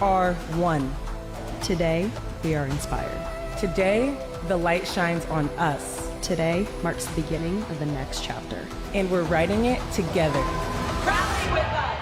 are one. Today, we are inspired. Today, the light shines on us. Today marks the beginning of the next chapter. And we're writing it together. Rally with us!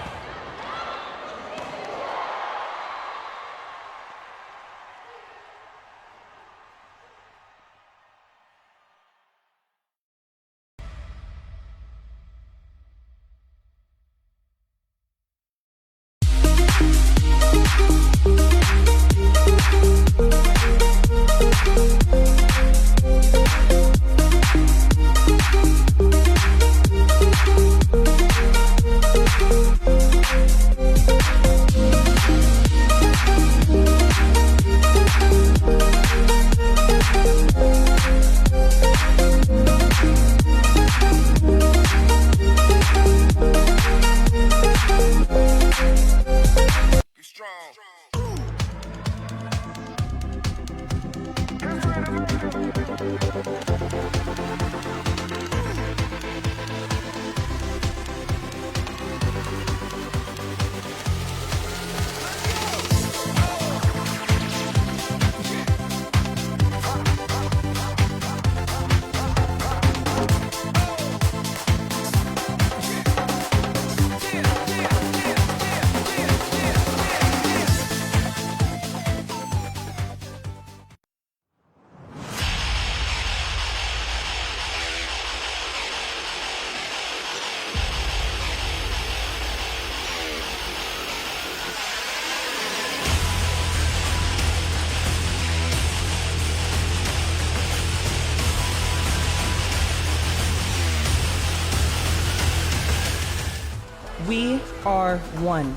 We are one.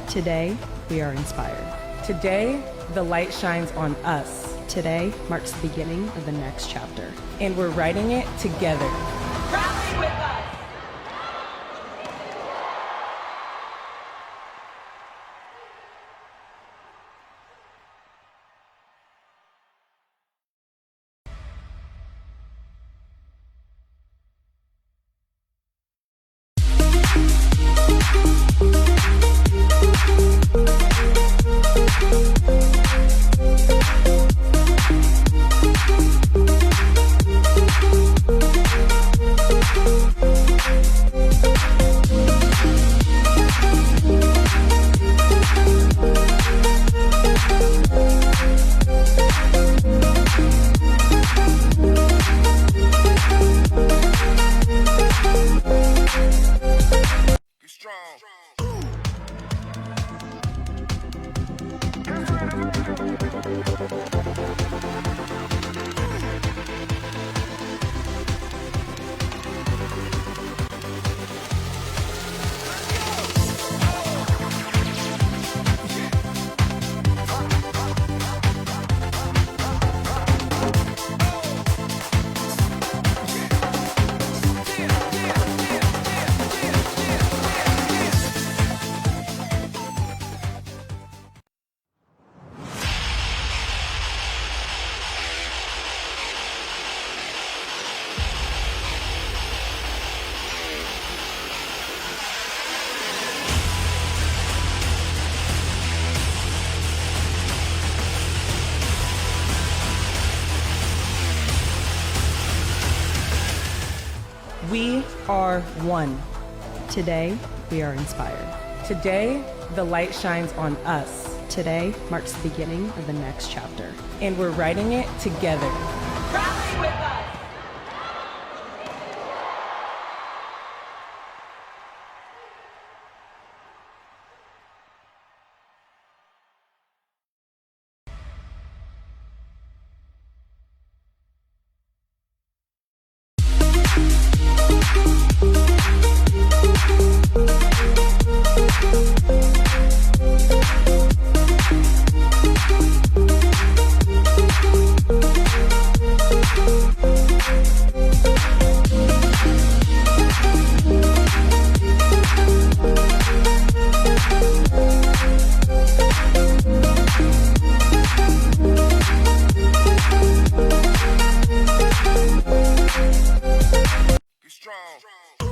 Today, we are inspired. Today, the light shines on us. Today marks the beginning of the next chapter. And we're writing it together. Rally with us! We are one. Today, we are inspired. Today, the light shines on us. Today marks the beginning of the next chapter. And we're writing it together. Rally with us! strong.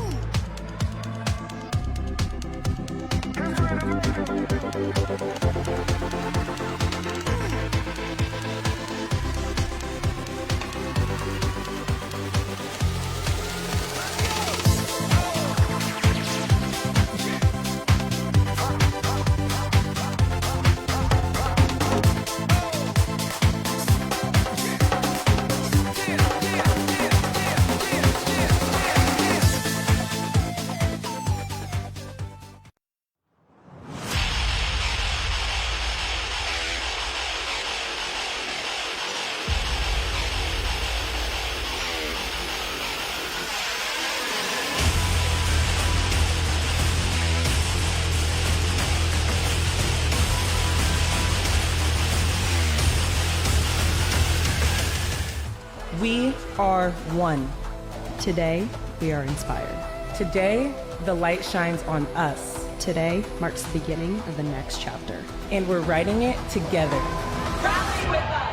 are one. Today, we are inspired. Today, the light shines on us. Today marks the beginning of the next chapter. And we're writing it together. Rally with us.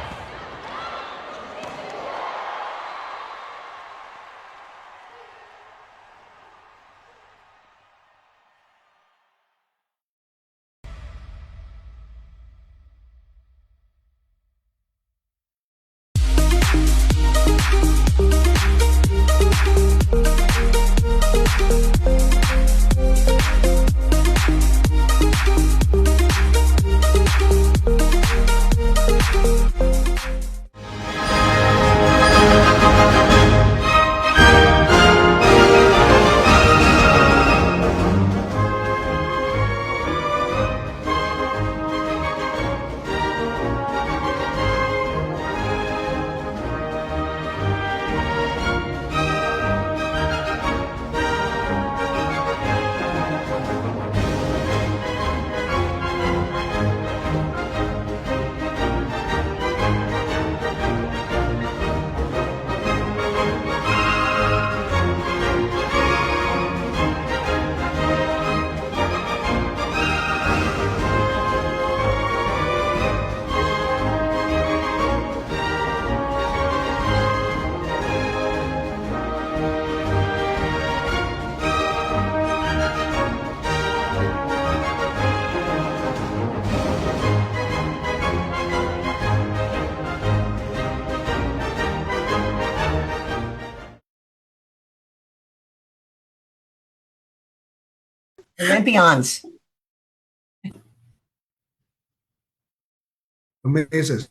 Olympians. Meses.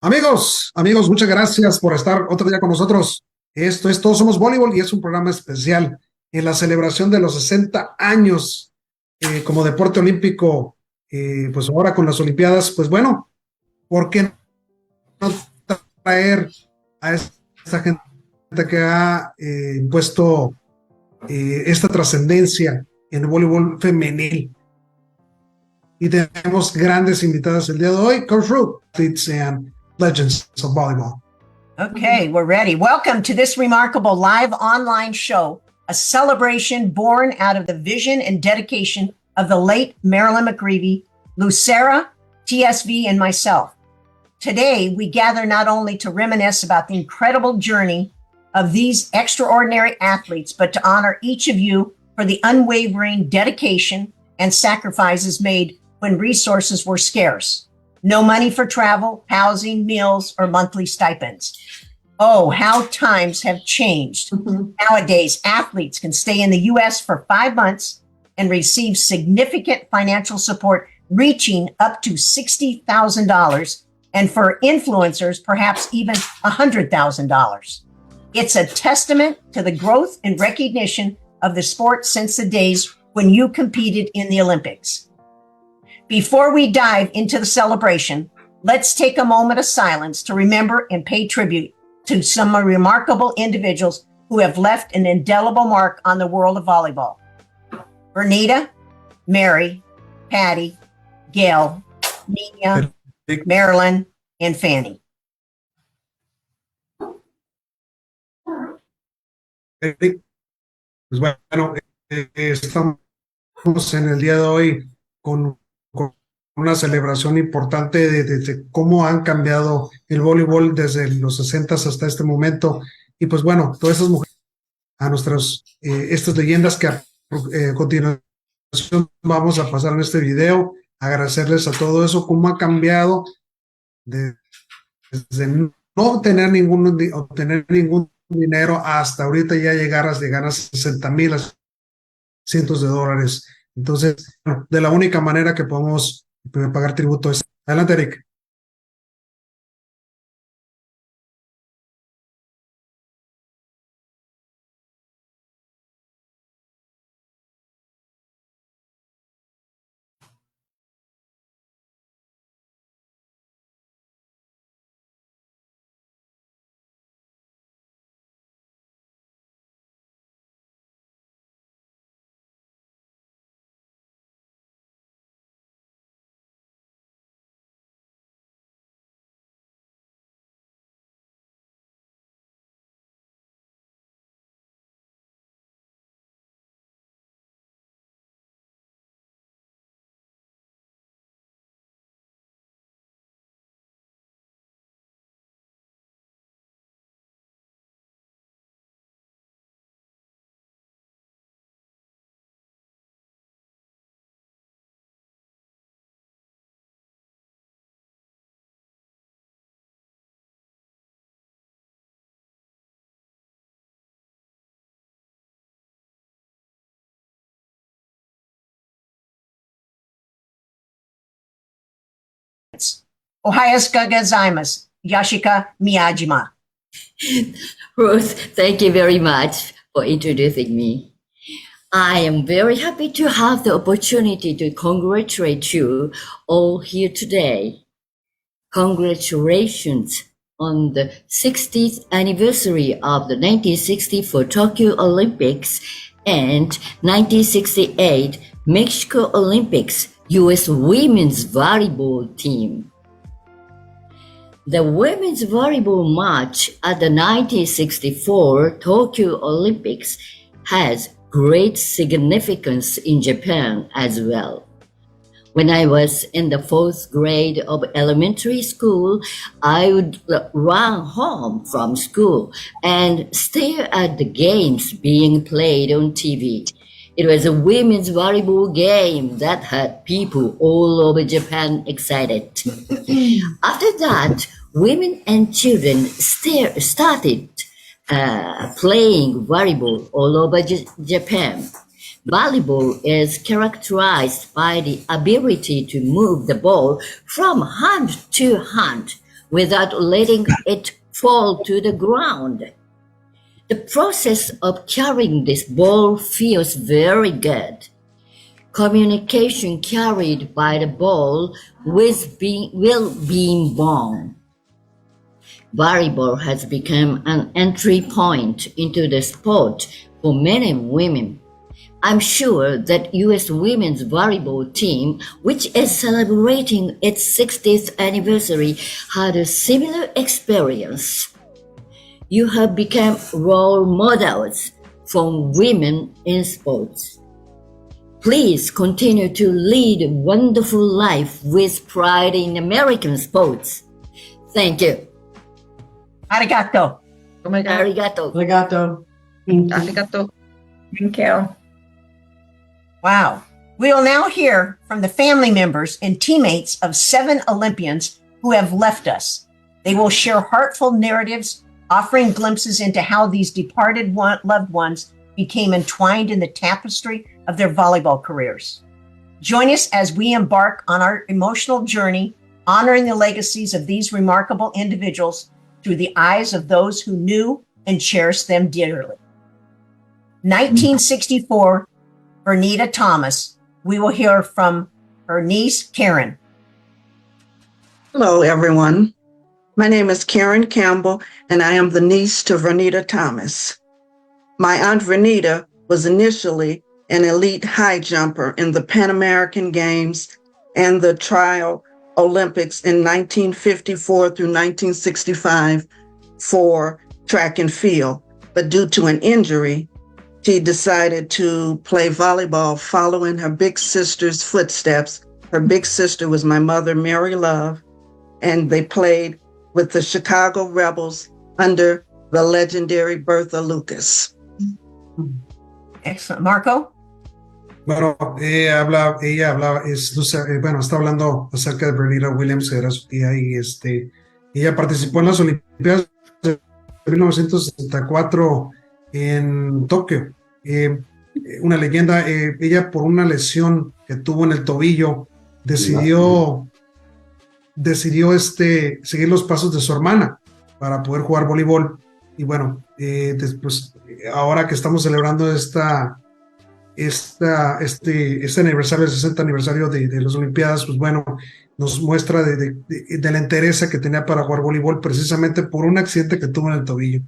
Amigos, muchas gracias por estar otro día con nosotros. Esto es Todos Somos Voleibol y es un programa especial en la celebración de los 60 años como deporte olímpico, pues ahora con las Olimpiadas, pues bueno, ¿por qué no traer a esta gente que ha impuesto esta trascendencia en el voleibol femenil? Y tenemos grandes invitadas el día de hoy, Coach Root, athletes and legends of volleyball. Okay, we're ready. Welcome to this remarkable live online show, a celebration born out of the vision and dedication of the late Marilyn McGreevy, Lucera, TSV, and myself. Today, we gather not only to reminisce about the incredible journey of these extraordinary athletes, but to honor each of you for the unwavering dedication and sacrifices made when resources were scarce. No money for travel, housing, meals, or monthly stipends. Oh, how times have changed. Nowadays, athletes can stay in the U.S. for 5 months and receive significant financial support reaching up to $60,000, and for influencers, perhaps even $100,000. It's a testament to the growth and recognition of the sport since the days when you competed in the Olympics. Before we dive into the celebration, let's take a moment of silence to remember and pay tribute to some remarkable individuals who have left an indelible mark on the world of volleyball. Bernita, Mary, Patty, Gail, Nina, Marilyn, and Fanny. Pues bueno, estamos en el día de hoy con una celebración importante de cómo han cambiado el voleibol desde los 60 hasta este momento. Y pues bueno, todas esas mujeres, a nuestras, estas leyendas que a continuación vamos a pasar en este video, agradecerles a todo eso, cómo ha cambiado desde no obtener ningún dinero hasta ahorita ya llegar a 60,000 cientos de dólares. Entonces, de la única manera que podemos pagar tributo es. Adelante, Eric. Ohayasuka gozaimasu. Yashika Miyajima. Ruth, thank you very much for introducing me. I am very happy to have the opportunity to congratulate you all here today. Congratulations on the 60th anniversary of the 1964 Tokyo Olympics and 1968 Mexico Olympics U.S. women's volleyball team. The women's volleyball match at the 1964 Tokyo Olympics has great significance in Japan as well. When I was in the fourth grade of elementary school, I would run home from school and stare at the games being played on TV. It was a women's volleyball game that had people all over Japan excited. After that, women and children started playing volleyball all over Japan. Volleyball is characterized by the ability to move the ball from hand to hand without letting it fall to the ground. The process of carrying this ball feels very good. Communication carried by the ball will be born. Volleyball has become an entry point into the sport for many women. I'm sure that U.S. women's volleyball team, which is celebrating its 60th anniversary, had a similar experience. You have become role models for women in sports. Please continue to lead a wonderful life with pride in American sports. Thank you. Arigato. Arigato. Arigato. Arigato. Thank you. Wow. We will now hear from the family members and teammates of 7 Olympians who have left us. They will share heartfelt narratives, offering glimpses into how these departed loved ones became entwined in the tapestry of their volleyball careers. Join us as we embark on our emotional journey, honoring the legacies of these remarkable individuals through the eyes of those who knew and cherished them dearly. 1964, Vernita Thomas. We will hear from her niece, Karen. Hello, everyone. My name is Karen Campbell, and I am the niece to Vernita Thomas. My Aunt Vernita was initially an elite high jumper in the Pan American Games and the Trial Olympics in 1954 through 1965 for track and field. But due to an injury, she decided to play volleyball following her big sister's footsteps. Her big sister was my mother, Mary Love, and they played with the Chicago Rebels under the legendary Bertha Lucas. Excellent. Marco? Bueno, ella hablaba, está hablando acerca de Vernita Williams, que era su tía, y ella participó en las Olimpiadas de 1964 en Tokio. Una leyenda, ella por una lesión que tuvo en el tobillo, decidió seguir los pasos de su hermana para poder jugar voleibol. Y bueno, después, ahora que estamos celebrando este aniversario, el 60 aniversario de las Olimpiadas, pues bueno, nos muestra de la interés que tenía para jugar voleibol precisamente por un accidente que tuvo en el tobillo.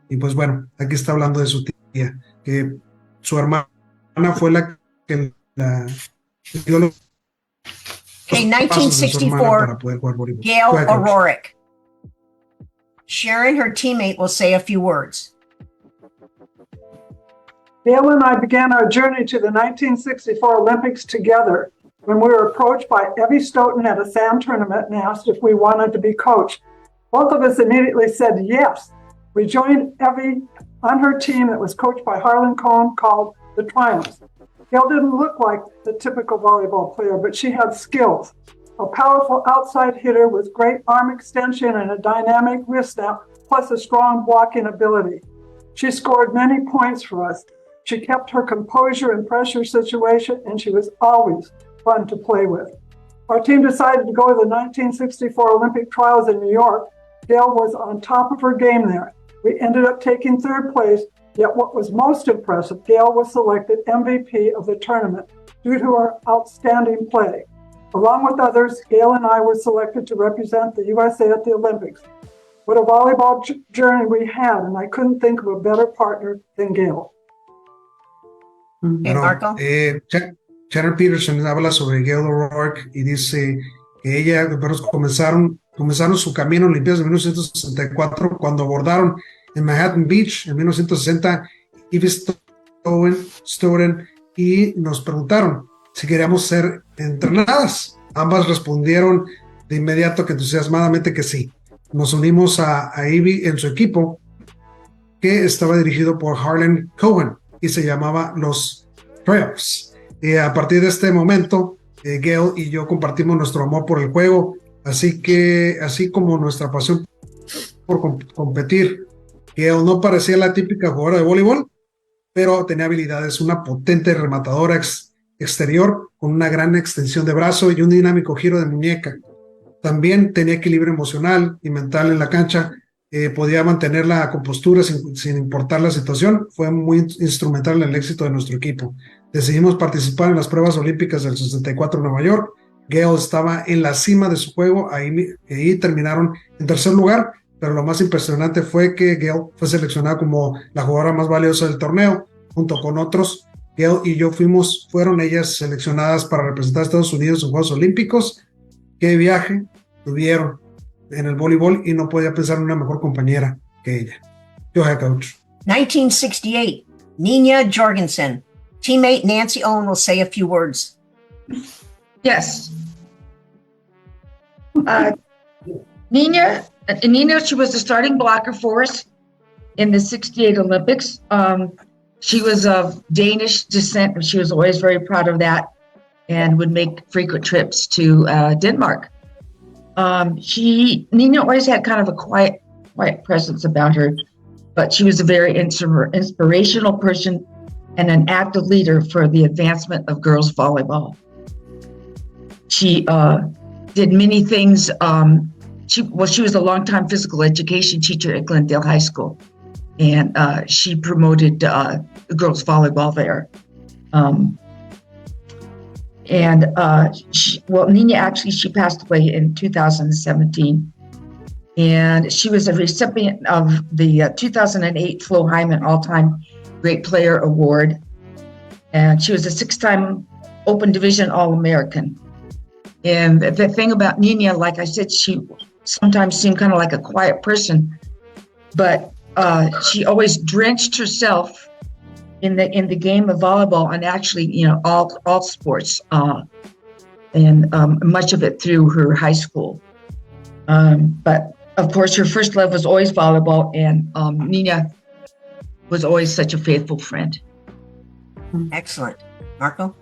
Y pues bueno, aquí está hablando de su tía, que su hermana fue la que dio los Okay, pasos de su hermana 1964, para poder jugar voleibol. Gail Go ahead, Coach. O'Rourke. Sharon, her teammate, will say a few words. Gail and I began our journey to the 1964 Olympics together when we were approached by Evie Stoughton at a sand tournament and asked if we wanted to be coached. Both of us immediately said yes. We joined Evie on her team that was coached by Harlan Cohn called the Triumphs. Gail didn't look like the typical volleyball player, but she had skills. A powerful outside hitter with great arm extension and a dynamic wrist snap, plus a strong blocking ability. She scored many points for us. She kept her composure in pressure situation, and she was always fun to play with. Our team decided to go to the 1964 Olympic trials in New York. Gail was on top of her game there. We ended up taking third place, yet what was most impressive, Gail was selected MVP of the tournament due to her outstanding play. Along with others, Gail and I were selected to represent the USA at the Olympics. What a volleyball journey we had, and I couldn't think of a better partner than Gail. Hey, Marco. Shannon Peterson habla sobre Gail O'Rourke y dice que ella comenzaron su camino en Olimpiadas de 1964 cuando abordaron en Manhattan Beach en 1960 Ivy Stoughton y nos preguntaron si queríamos ser entrenadas. Ambas respondieron de inmediato que entusiasmadamente que sí. Nos unimos a Ivy en su equipo que estaba dirigido por Harlan Cohen y se llamaba los Trails. Y a partir de este momento, Gail y yo compartimos nuestro amor por el juego, así como nuestra pasión por competir. Gail no parecía la típica jugadora de voleibol, pero tenía habilidades, una potente rematadora exterior con una gran extensión de brazo y un dinámico giro de muñeca. También tenía equilibrio emocional y mental en la cancha, podía mantener la compostura sin importar la situación. Fue muy instrumental en el éxito de nuestro equipo. Decidimos participar en las pruebas olímpicas del 64 en Nueva York. Gail estaba en la cima de su juego, ahí terminaron en tercer lugar, pero lo más impresionante fue que Gail fue seleccionada como la jugadora más valiosa del torneo, junto con otros. Gail y yo fueron ellas seleccionadas para representar a Estados Unidos en Juegos Olímpicos. Qué viaje tuvieron en el voleibol y no podía pensar en una mejor compañera que ella. Go ahead, coach. 1968, Nina Jorgensen. Teammate Nancy Owen will say a few words. Yes. Nina, she was the starting blocker for us in the 68 Olympics. She was of Danish descent, and she was always very proud of that and would make frequent trips to Denmark. Nina always had kind of a quiet presence about her, but she was a very inspirational person and an active leader for the advancement of girls volleyball. She did many things. She was a longtime physical education teacher at Glendale High School, and she promoted the girls volleyball there. Nina actually, she passed away in 2017, and she was a recipient of the 2008 Flo Hyman All-Time Great Player Award, and she was a 6-time Open Division All-American. And the thing about Nina, like I said, she sometimes seemed kind of like a quiet person, but she always drenched herself in the game of volleyball, and actually, all sports, and much of it through her high school. But of course, her first love was always volleyball, and Nina was always such a faithful friend. Excellent. Marco?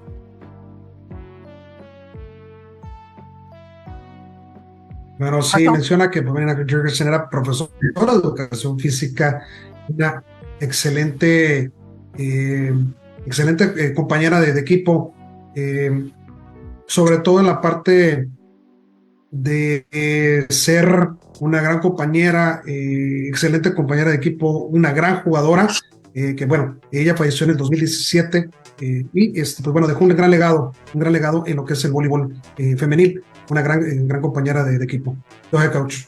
Bueno, sí, menciona que Pamela Jurgensen era profesora de educación física, una excelente compañera de equipo, sobre todo en la parte de ser una gran compañera, excelente compañera de equipo, una gran jugadora, que bueno, ella falleció en el 2017 y pues bueno, dejó un gran legado en lo que es el voleibol femenil, una gran compañera de equipo. Go ahead, coach.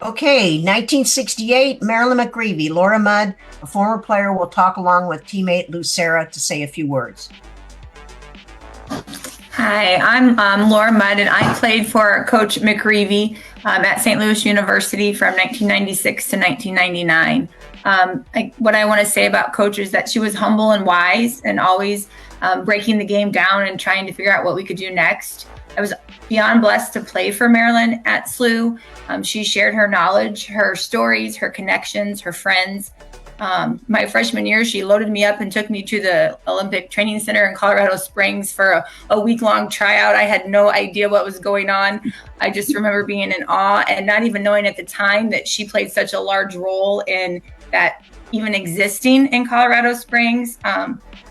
Okay, 1968, Marilyn McGreevy. Laura Mudd, a former player, will talk along with teammate Lucera to say a few words. Hi, I'm Laura Mudd, and I played for Coach McGreevy at St. Louis University from 1996 to 1999. What I want to say about Coach is that she was humble and wise, and always breaking the game down and trying to figure out what we could do next. I was beyond blessed to play for Marilyn at SLU. She shared her knowledge, her stories, her connections, her friends. My freshman year, she loaded me up and took me to the Olympic Training Center in Colorado Springs for a week-long tryout. I had no idea what was going on. I just remember being in awe and not even knowing at the time that she played such a large role in that even existing in Colorado Springs.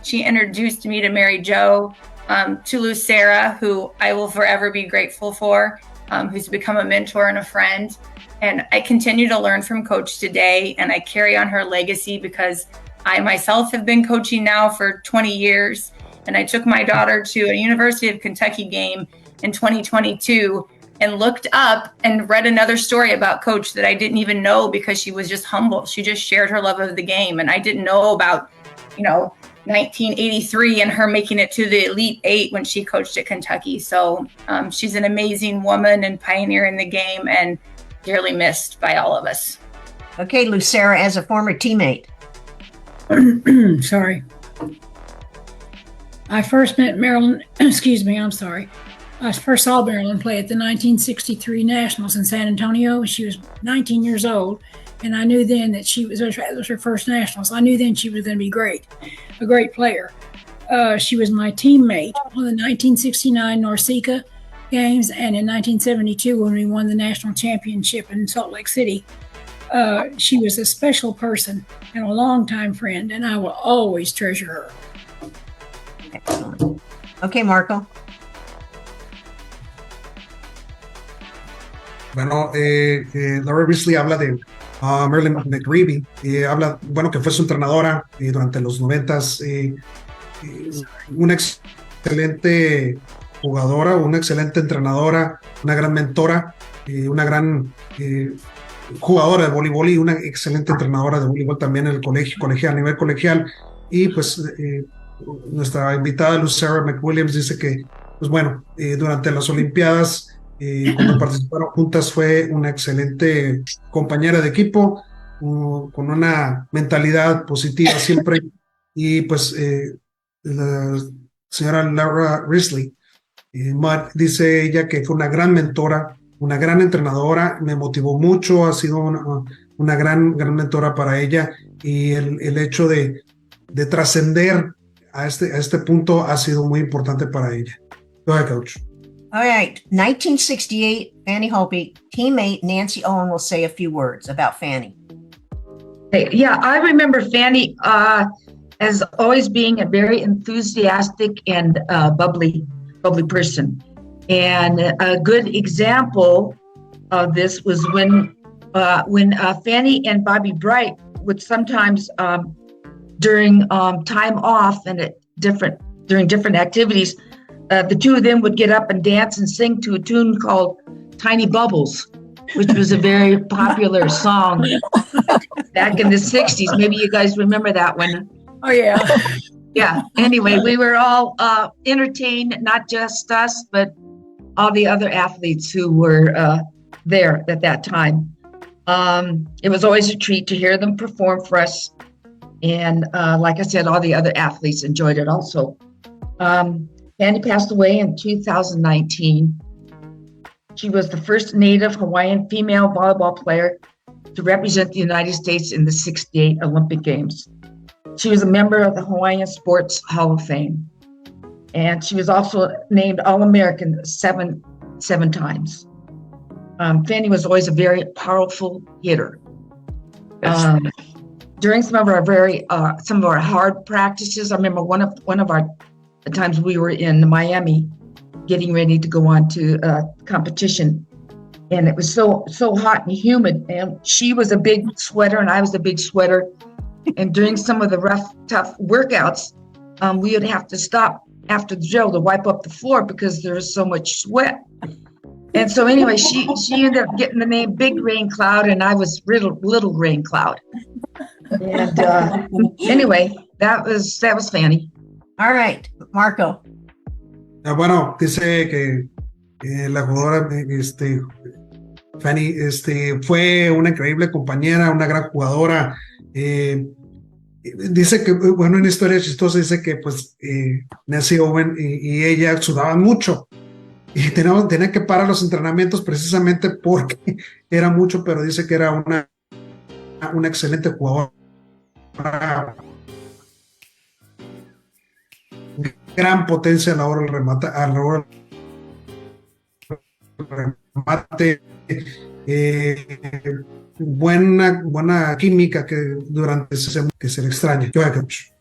She introduced me to Mary Jo. to Lucera, who I will forever be grateful for, who's become a mentor and a friend. And I continue to learn from Coach today, and I carry on her legacy because I myself have been coaching now for 20 years. And I took my daughter to a University of Kentucky game in 2022 and looked up and read another story about Coach that I didn't even know because she was just humble. She just shared her love of the game. And I didn't know about, 1983 and her making it to the Elite Eight when she coached at Kentucky. So she's an amazing woman and pioneer in the game and dearly missed by all of us. Okay, Lucera, as a former teammate. Sorry. I first met Marilyn, I first saw Marilyn play at the 1963 Nationals in San Antonio. She was 19 years old, and I knew then that it was her first Nationals. I knew then she was going to be a great player. She was my teammate on the 1969 Norseca games, and in 1972 when we won the national championship in Salt Lake City. She was a special person and a longtime friend, and I will always treasure her. Excellent. Okay, Marco. Bueno, Laura Risley habla de Marilyn McGreevy, habla, que fue su entrenadora durante los 90s, una excelente jugadora, una excelente entrenadora, una gran mentora, una gran jugadora de voleibol y una excelente entrenadora de voleibol también en el colegial, a nivel colegial. Y pues nuestra invitada Lucera McWilliams dice que, durante las Olimpiadas, cuando participaron juntas, fue una excelente compañera de equipo, con una mentalidad positiva siempre. Y pues la señora Laura Risley, dice ella que fue una gran mentora, una gran entrenadora, me motivó mucho, ha sido una gran mentora para ella, y el hecho de trascender a este punto ha sido muy importante para ella. Go ahead, Coach. All right. 1968, Fanny Hopi, teammate Nancy Owen will say a few words about Fanny. Yeah, I remember Fanny as always being a very enthusiastic and bubbly person. And a good example of this was when Fanny and Bobby Bright would sometimes during time off and during different activities, the two of them would get up and dance and sing to a tune called Tiny Bubbles, which was a very popular song back in the 60s. Maybe you guys remember that one. Oh, yeah. Yeah. Anyway, we were all entertained, not just us, but all the other athletes who were there at that time. It was always a treat to hear them perform for us. And like I said, all the other athletes enjoyed it also. Fanny passed away in 2019. She was the first Native Hawaiian female volleyball player to represent the United States in the 68 Olympic Games. She was a member of the Hawaiian Sports Hall of Fame. And she was also named All-American seven times. Fanny was always a very powerful hitter. During some of our hard practices, I remember one of our times we were in Miami getting ready to go on to competition, and it was so hot and humid, and she was a big sweater and I was a big sweater, and during some of the rough, tough workouts, we would have to stop after the drill to wipe up the floor because there was so much sweat. And so anyway, she ended up getting the name Big Rain Cloud, and I was Little Rain Cloud. And anyway, that was Fanny. All right, Marco. Bueno, dice que la jugadora Fanny fue una increíble compañera, una gran jugadora. Dice que, una historia chistosa, dice que pues Nancy Owen y ella sudaban mucho y tenía que parar los entrenamientos precisamente porque era mucho, pero dice que era una excelente jugadora, gran potencia a la hora del remate, buena química que durante que se le extraña. Go ahead, Coach.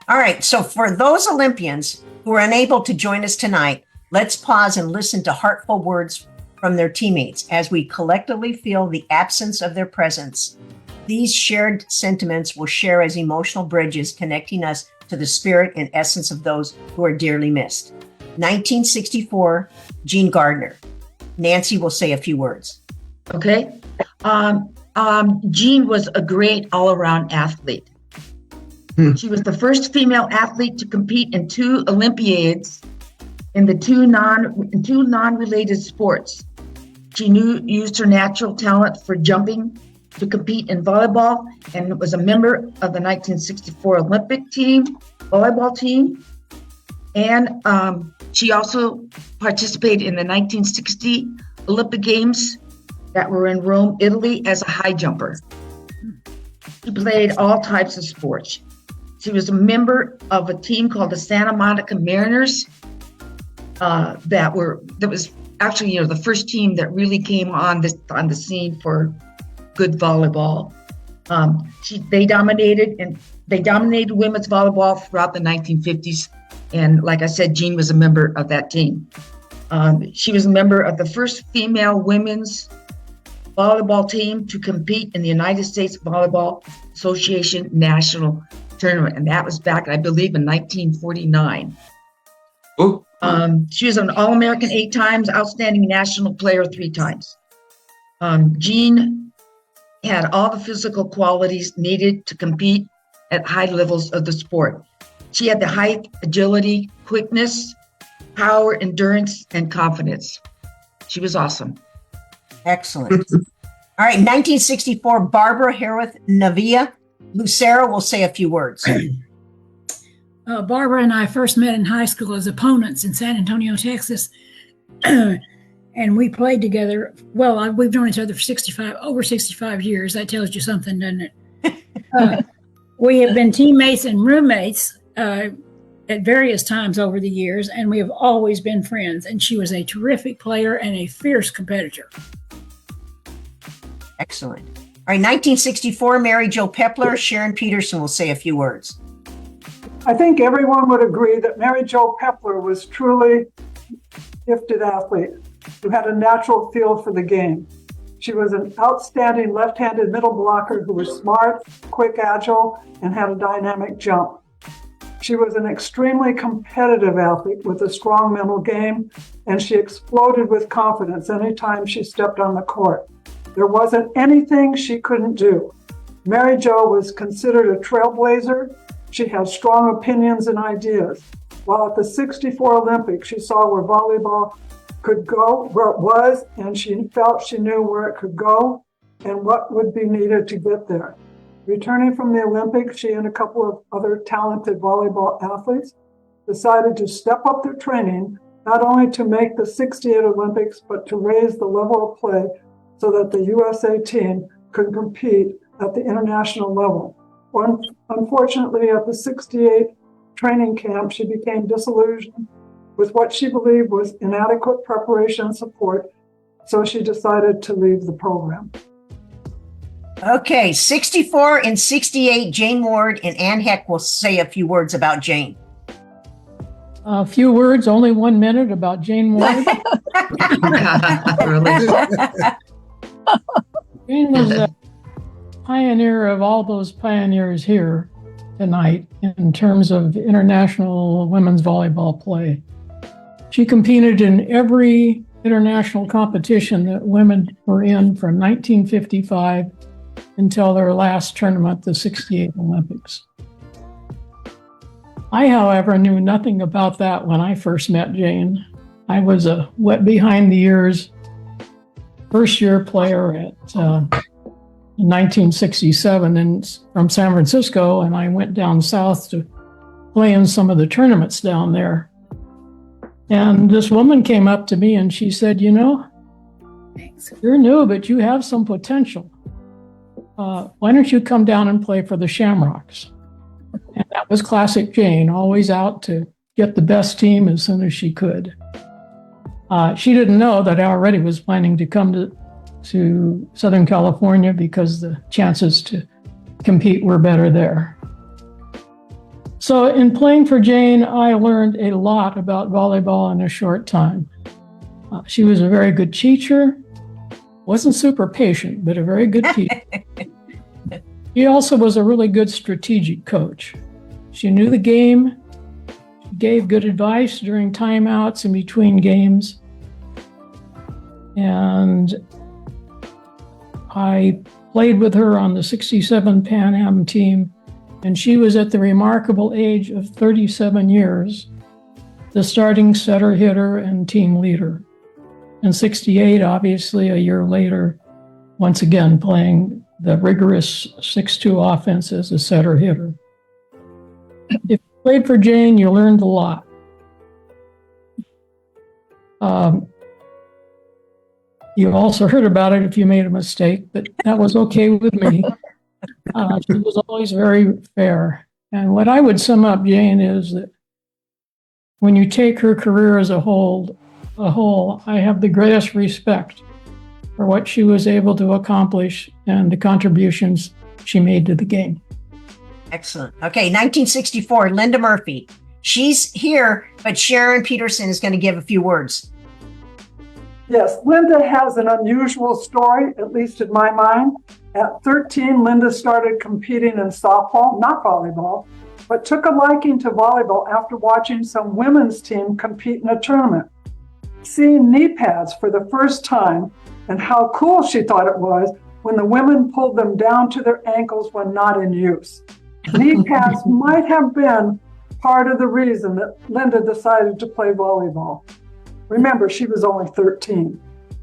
All right, so for those Olympians who are unable to join us tonight, let's pause and listen to heartful words from their teammates as we collectively feel the absence of their presence. These shared sentiments will share as emotional bridges connecting us to the spirit and essence of those who are dearly missed. 1964, Jean Gardner. Nancy will say a few words. Okay. Jean was a great all-around athlete. She was the first female athlete to compete in 2 Olympiads in the two non-related sports. She used her natural talent for jumping to compete in volleyball and was a member of the 1964 Olympic volleyball team. And she also participated in the 1960 Olympic Games that were in Rome, Italy, as a high jumper. She played all types of sports. She was a member of a team called the Santa Monica Mariners. That was actually, the first team that really came on the scene for good volleyball. They dominated women's volleyball throughout the 1950s. And like I said, Jean was a member of that team. She was a member of the first female women's volleyball team to compete in the United States Volleyball Association National Tournament. And that was back, I believe, in 1949. Oh. She was an All-American 8 times, Outstanding National Player 3 times. Jean had all the physical qualities needed to compete at high levels of the sport. She had the height, agility, quickness, power, endurance, and confidence. She was awesome. Excellent. All right, 1964, Barbara Harith Navia. Lucera will say a few words. Barbara and I first met in high school as opponents in San Antonio, Texas. And we played together. Well, we've known each other for over 65 years. That tells you something, doesn't it? We have been teammates and roommates at various times over the years, and we have always been friends. And she was a terrific player and a fierce competitor. Excellent. All right, 1964, Mary Jo Pepler. Sharon Peterson will say a few words. I think everyone would agree that Mary Jo Pepler was truly a gifted athlete who had a natural feel for the game. She was an outstanding left-handed middle blocker who was smart, quick, agile, and had a dynamic jump. She was an extremely competitive athlete with a strong mental game, and she exploded with confidence anytime she stepped on the court. There wasn't anything she couldn't do. Mary Jo was considered a trailblazer. She had strong opinions and ideas. While at the 64 Olympics, she saw where volleyball could go, where it was, and she felt she knew where it could go and what would be needed to get there. Returning from the Olympics, she and a couple of other talented volleyball athletes decided to step up their training, not only to make the 68 Olympics, but to raise the level of play so that the USA team could compete at the international level. Unfortunately, at the 68 training camp, she became disillusioned with what she believed was inadequate preparation and support, so she decided to leave the program. Okay, 64 and 68, Jane Ward and Ann Heck will say a few words about Jane. A few words, only 1 minute about Jane Ward. Jane was a pioneer of all those pioneers here tonight in terms of international women's volleyball play. She competed in every international competition that women were in from 1955 until their last tournament, the 68 Olympics. I, however, knew nothing about that when I first met Jane. I was a wet behind the ears first-year player at 1967 from San Francisco, and I went down south to play in some of the tournaments down there. And this woman came up to me and she said, "You know, you're new, but you have some potential. Why don't you come down and play for the Shamrocks?" And that was classic Jane, always out to get the best team as soon as she could. She didn't know that I already was planning to come to Southern California because the chances to compete were better there. So in playing for Jane, I learned a lot about volleyball in a short time. She was a very good teacher, wasn't super patient, but a very good teacher. She also was a really good strategic coach. She knew the game, she gave good advice during timeouts and between games. And I played with her on the 67 Pan Am team, and she was at the remarkable age of 37 years, the starting setter, hitter, and team leader. In 68, obviously, a year later, once again playing the rigorous 6-2 offense as a setter hitter. If you played for Jane, you learned a lot. You also heard about it if you made a mistake, but that was okay with me. She was always very fair. And what I would sum up, Jane, is that when you take her career as a whole, I have the greatest respect for what she was able to accomplish and the contributions she made to the game. Excellent. Okay, 1964, Linda Murphy. She's here, but Sharon Peterson is going to give a few words. Yes, Linda has an unusual story, at least in my mind. At 13, Linda started competing in softball, not volleyball, but took a liking to volleyball after watching some women's team compete in a tournament. Seeing knee pads for the first time and how cool she thought it was when the women pulled them down to their ankles when not in use. Knee pads might have been part of the reason that Linda decided to play volleyball. Remember, she was only 13.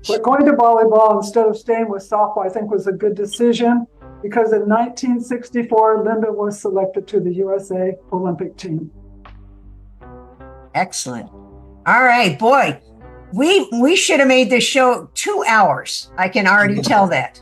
But going to volleyball instead of staying with softball, I think, was a good decision because in 1964, Linda was selected to the USA Olympic team. Excellent. All right, boy, we should have made this show 2 hours. I can already tell that.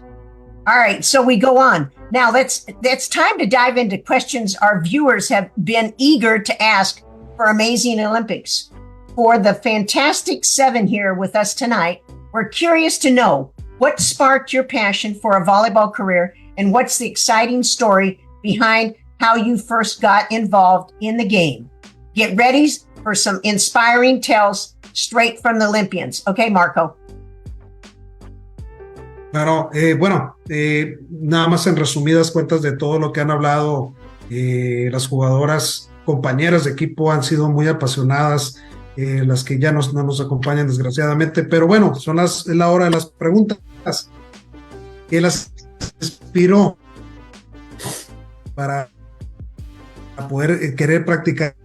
All right, so we go on. Now that's time to dive into questions our viewers have been eager to ask for Amazing Olympics. For the fantastic 7 here with us tonight, we're curious to know what sparked your passion for a volleyball career and what's the exciting story behind how you first got involved in the game. Get ready for some inspiring tales straight from the Olympians. Okay, Marco. Claro, nada más en resumidas cuentas de todo lo que han hablado, las jugadoras, compañeras de equipo han sido muy apasionadas, las que ya no nos acompañan desgraciadamente, pero bueno, es la hora de las preguntas. ¿Qué las inspiró para poder querer practicar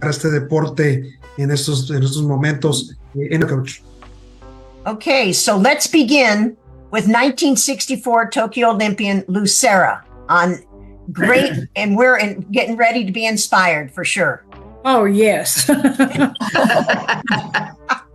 este deporte en estos momentos en el coach? Okay, so let's begin with 1964 Tokyo Olympian Lucera on great, and we're getting ready to be inspired for sure. Oh, yes.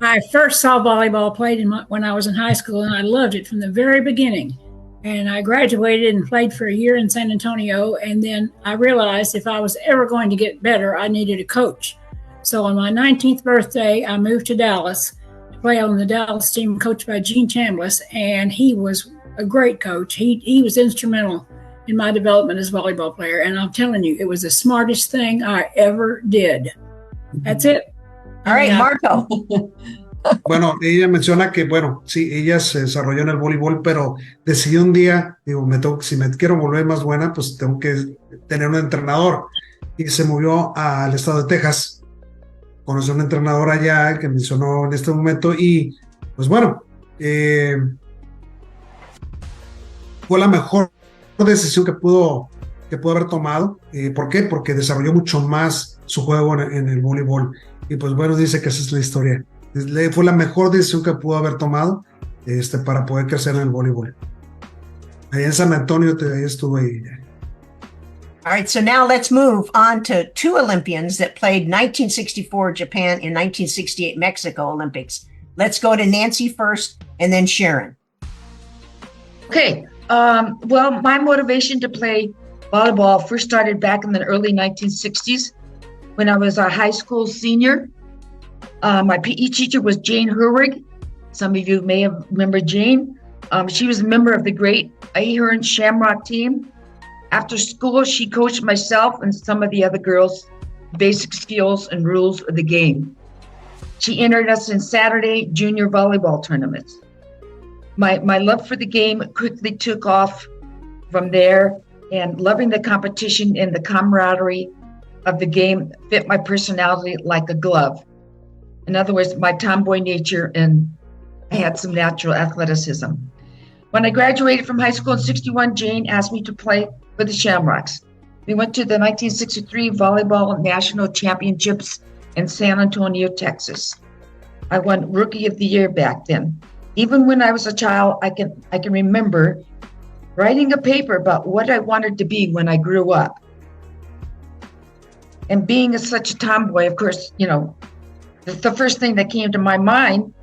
I first saw volleyball played when I was in high school, and I loved it from the very beginning. And I graduated and played for a year in San Antonio, and then I realized if I was ever going to get better, I needed a coach. So on my 19th birthday, I moved to Dallas to play on the Dallas team coached by Gene Chambliss, and he was a great coach. He was instrumental in my development as a volleyball player. And I'm telling you, it was the smartest thing I ever did. That's it. All right, Marco. Bueno, ella menciona que, bueno, sí, ella se desarrolló en el voleibol, pero decidió un día, si me quiero volver más buena, pues tengo que tener un entrenador. Y se movió al estado de Texas. Conoció a un entrenador allá que mencionó en este momento y, pues bueno, fue la mejor decisión que pudo haber tomado. ¿Por qué? Porque desarrolló mucho más su juego en el voleibol. Y pues bueno, dice que esa es la historia. Fue la mejor decisión que pudo haber tomado para poder crecer en el voleibol. Allá en San Antonio, ahí estuve ahí. All right, so now let's move on to 2 Olympians that played 1964 Japan and 1968 Mexico Olympics. Let's go to Nancy first and then Sharon. Okay. Well, my motivation to play volleyball first started back in the early 1960s when I was a high school senior. My PE teacher was Jane Herwig. Some of you may have remembered Jane. She was a member of the great Ahern Shamrock team. After school, she coached myself and some of the other girls basic skills and rules of the game. She entered us in Saturday junior volleyball tournaments. My love for the game quickly took off from there, and loving the competition and the camaraderie of the game fit my personality like a glove. In other words, my tomboy nature, and I had some natural athleticism. When I graduated from high school in 61, Jane asked me to play for the Shamrocks. We went to the 1963 Volleyball National Championships in San Antonio, Texas. I won Rookie of the Year back then. Even when I was a child, I can remember writing a paper about what I wanted to be when I grew up. And being such a tomboy, of course, you know, the first thing that came to my mind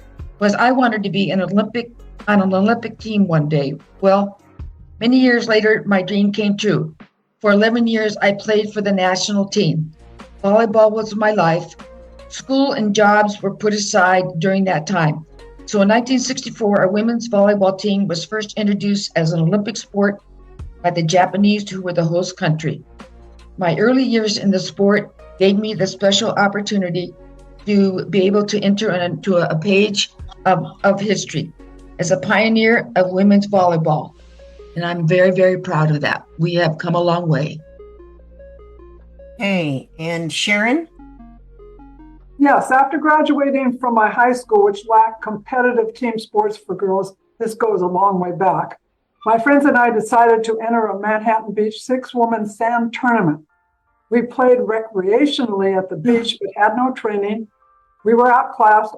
was I wanted to be on an Olympic team one day. Well, many years later, my dream came true. For 11 years, I played for the national team. Volleyball was my life. School and jobs were put aside during that time. So in 1964, our women's volleyball team was first introduced as an Olympic sport by the Japanese, who were the host country. My early years in the sport gave me the special opportunity to be able to enter into a page of history as a pioneer of women's volleyball. And I'm very, very proud of that. We have come a long way. Hey, and Sharon? Yes, after graduating from my high school, which lacked competitive team sports for girls, this goes a long way back, my friends and I decided to enter a Manhattan Beach 6-woman sand tournament. We played recreationally at the beach, but had no training. We were outclassed.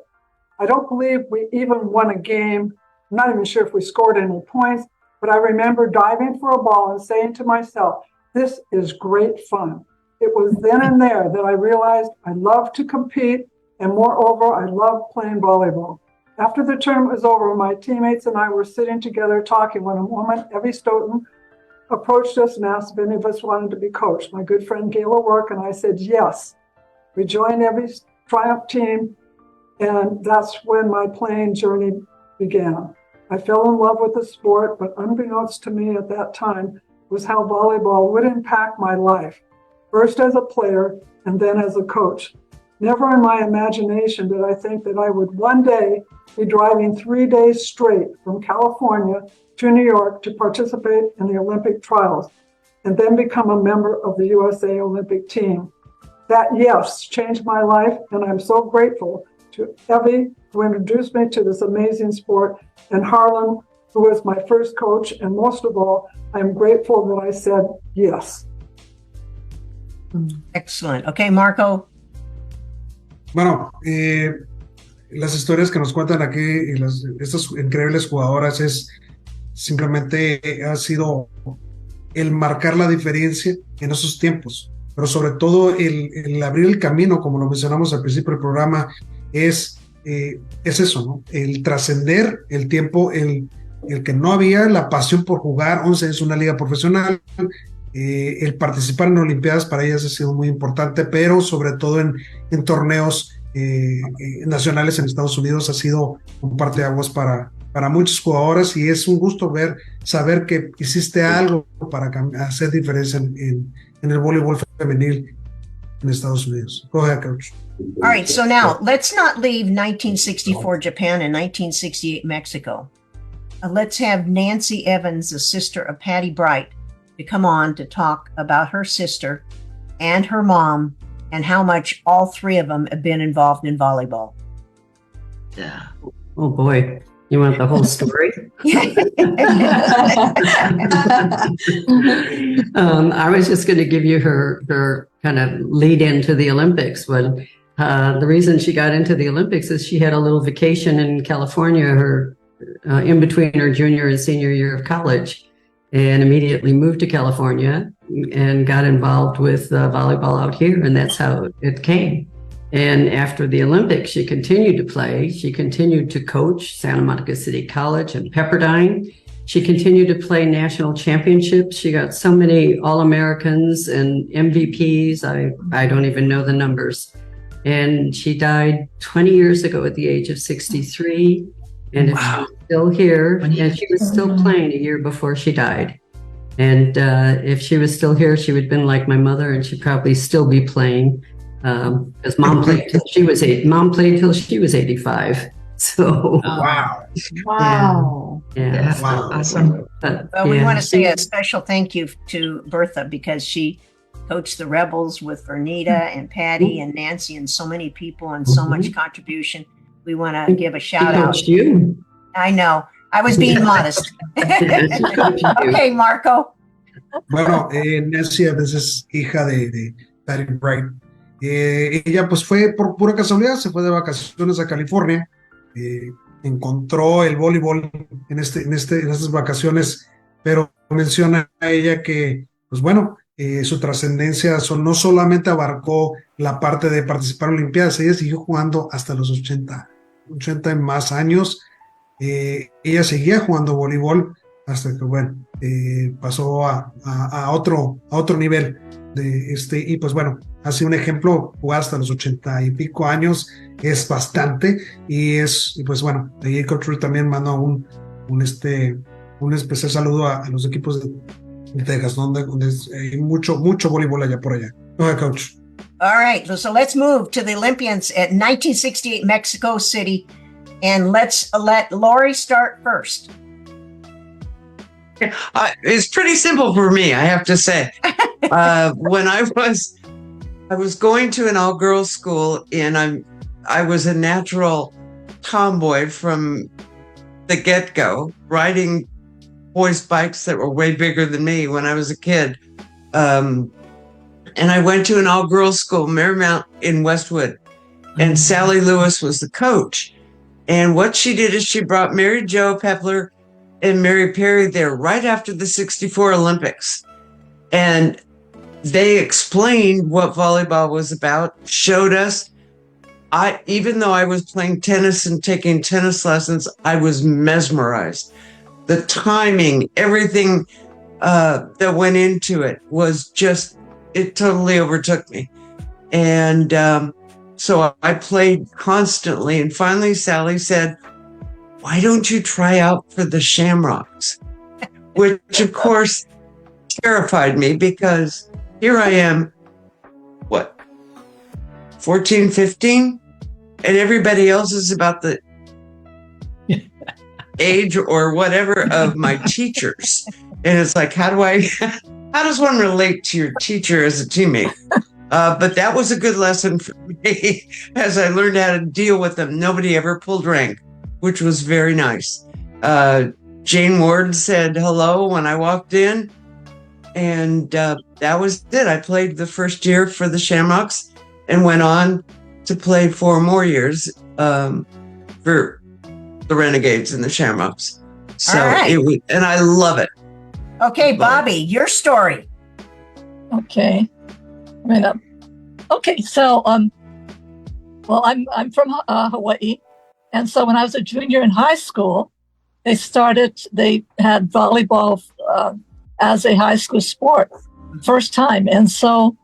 I don't believe we even won a game. I'm not even sure if we scored any points, but I remember diving for a ball and saying to myself, this is great fun. It was then and there that I realized I love to compete, and moreover, I love playing volleyball. After the tournament was over, my teammates and I were sitting together talking when a woman, Evie Stoughton, approached us and asked if any of us wanted to be coached. My good friend Gail O'Rourke and I said yes. We joined Evie's Triumph team, and that's when my playing journey began. I fell in love with the sport, but unbeknownst to me at that time was how volleyball would impact my life. First as a player and then as a coach. Never in my imagination did I think that I would one day be driving 3 days straight from California to New York to participate in the Olympic trials and then become a member of the USA Olympic team. That, yes, changed my life, and I'm so grateful to Evie, who introduced me to this amazing sport, and Harlan, who was my first coach, and most of all, I'm grateful that I said yes. Excellent. Okay, Marco. Bueno, las historias que nos cuentan aquí y estas increíbles jugadoras es simplemente ha sido el marcar la diferencia en esos tiempos, pero sobre todo el abrir el camino, como lo mencionamos al principio del programa, es eso, ¿no? El trascender el tiempo, el que no había la pasión por jugar. 11 es una liga profesional. El participar en Olimpiadas para ellas ha sido muy importante, pero sobre todo en torneos nacionales en Estados Unidos ha sido un parteaguas para muchos jugadores, y es un gusto saber que hiciste algo para hacer diferencia en el voleibol femenil en Estados Unidos. Go ahead, coach. All right, so now let's not leave 1964 Japan and 1968 Mexico. Let's have Nancy Evans, the sister of Patty Bright, to come on to talk about her sister and her mom and how much all three of them have been involved in volleyball. Yeah. Oh boy. You want the whole story? I was just going to give you her kind of lead into the Olympics. Well, the reason she got into the Olympics is she had a little vacation in California, in between her junior and senior year of college, and immediately moved to California and got involved with volleyball out here, and that's how it came. And after the Olympics, she continued to play. She continued to coach Santa Monica City College and Pepperdine. She continued to play national championships. She got so many All-Americans and MVPs. I don't even know the numbers. And she died 20 years ago at the age of 63. And wow. She's still here, and she was still playing a year before she died. And if she was still here, she would have been like my mother, and she'd probably still be playing. Because mom played till she was 85. So Wow. Wow. yeah. Wow. Awesome. But, Well, we yeah, want to say she- a special thank you to Bertha because she coached the Rebels with Vernita and Patty and Nancy and so many people and so much contribution. We want to give a she shout out. coached you. I know. I was being modest. She coached you. Okay, Marco. Bueno, Nancy a veces hija de Patty Bright. Ella pues fue por pura casualidad, se fue de vacaciones a California, encontró el voleibol en estas vacaciones, pero menciona a ella que, pues bueno, su trascendencia no solamente abarcó la parte de participar en Olimpiadas, ella siguió jugando hasta los 80 y más años. Ella seguía jugando voleibol hasta que, bueno, pasó a otro nivel y pues bueno, ha sido un ejemplo. Jugar hasta los 80 y pico años es bastante, y pues bueno, ahí el coach Ruth también manda un especial saludo a los equipos de Texas, donde hay mucho voleibol allá por allá. Okay, coach. All right. So let's move to the Olympians at 1968 Mexico City. And let's let Lori start first. It's pretty simple for me, I have to say. When I was going to an all-girls school, and I was a natural tomboy from the get-go, riding boys' bikes that were way bigger than me when I was a kid. And I went to an all-girls school, Marymount in Westwood, and Sally Lewis was the coach. And what she did is she brought Mary Jo Pepler and Mary Perry there right after the 64 Olympics. And they explained what volleyball was about, showed us. Even though I was playing tennis and taking tennis lessons, I was mesmerized. The timing, everything that went into it was just, it totally overtook me. And so I played constantly. And finally, Sally said, why don't you try out for the Shamrocks? Which, of course, terrified me because here I am, 14, 15? And everybody else is about the age or whatever of my teachers. And it's like, how does one relate to your teacher as a teammate? But that was a good lesson for me as I learned how to deal with them. Nobody ever pulled rank, which was very nice. Jane Ward said hello when I walked in, and that was it. I played the first year for the Shamrocks and went on to play 4 more years for the Renegades and the Shamrocks. So right. And I love it. Okay, Bobby, your story. Okay. So well, I'm from Hawaii, and so when I was a junior in high school, they had volleyball as a high school sport, first time, and so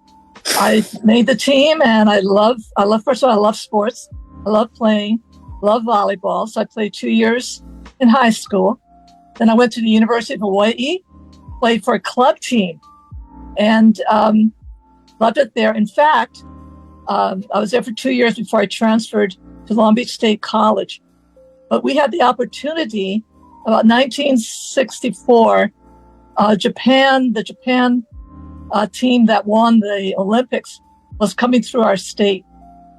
I made the team, and I love first of all, I love sports, I love playing, love volleyball. So I played 2 years in high school. Then I went to the University of Hawaii, played for a club team, and loved it there. In fact, I was there for 2 years before I transferred to Long Beach State College. But we had the opportunity, about 1964, the Japan team that won the Olympics was coming through our state.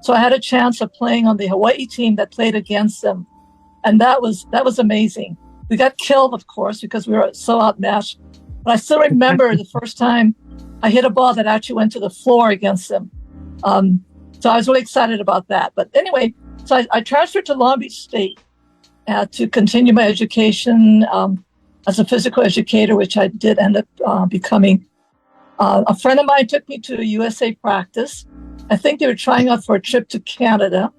So I had a chance of playing on the Hawaii team that played against them. And that was amazing. We got killed, of course, because we were so outmatched. But I still remember the first time I hit a ball that actually went to the floor against them. So I was really excited about that. But anyway, so I transferred to Long Beach State to continue my education as a physical educator, which I did end up becoming. A friend of mine took me to a USA practice. I think they were trying out for a trip to Canada.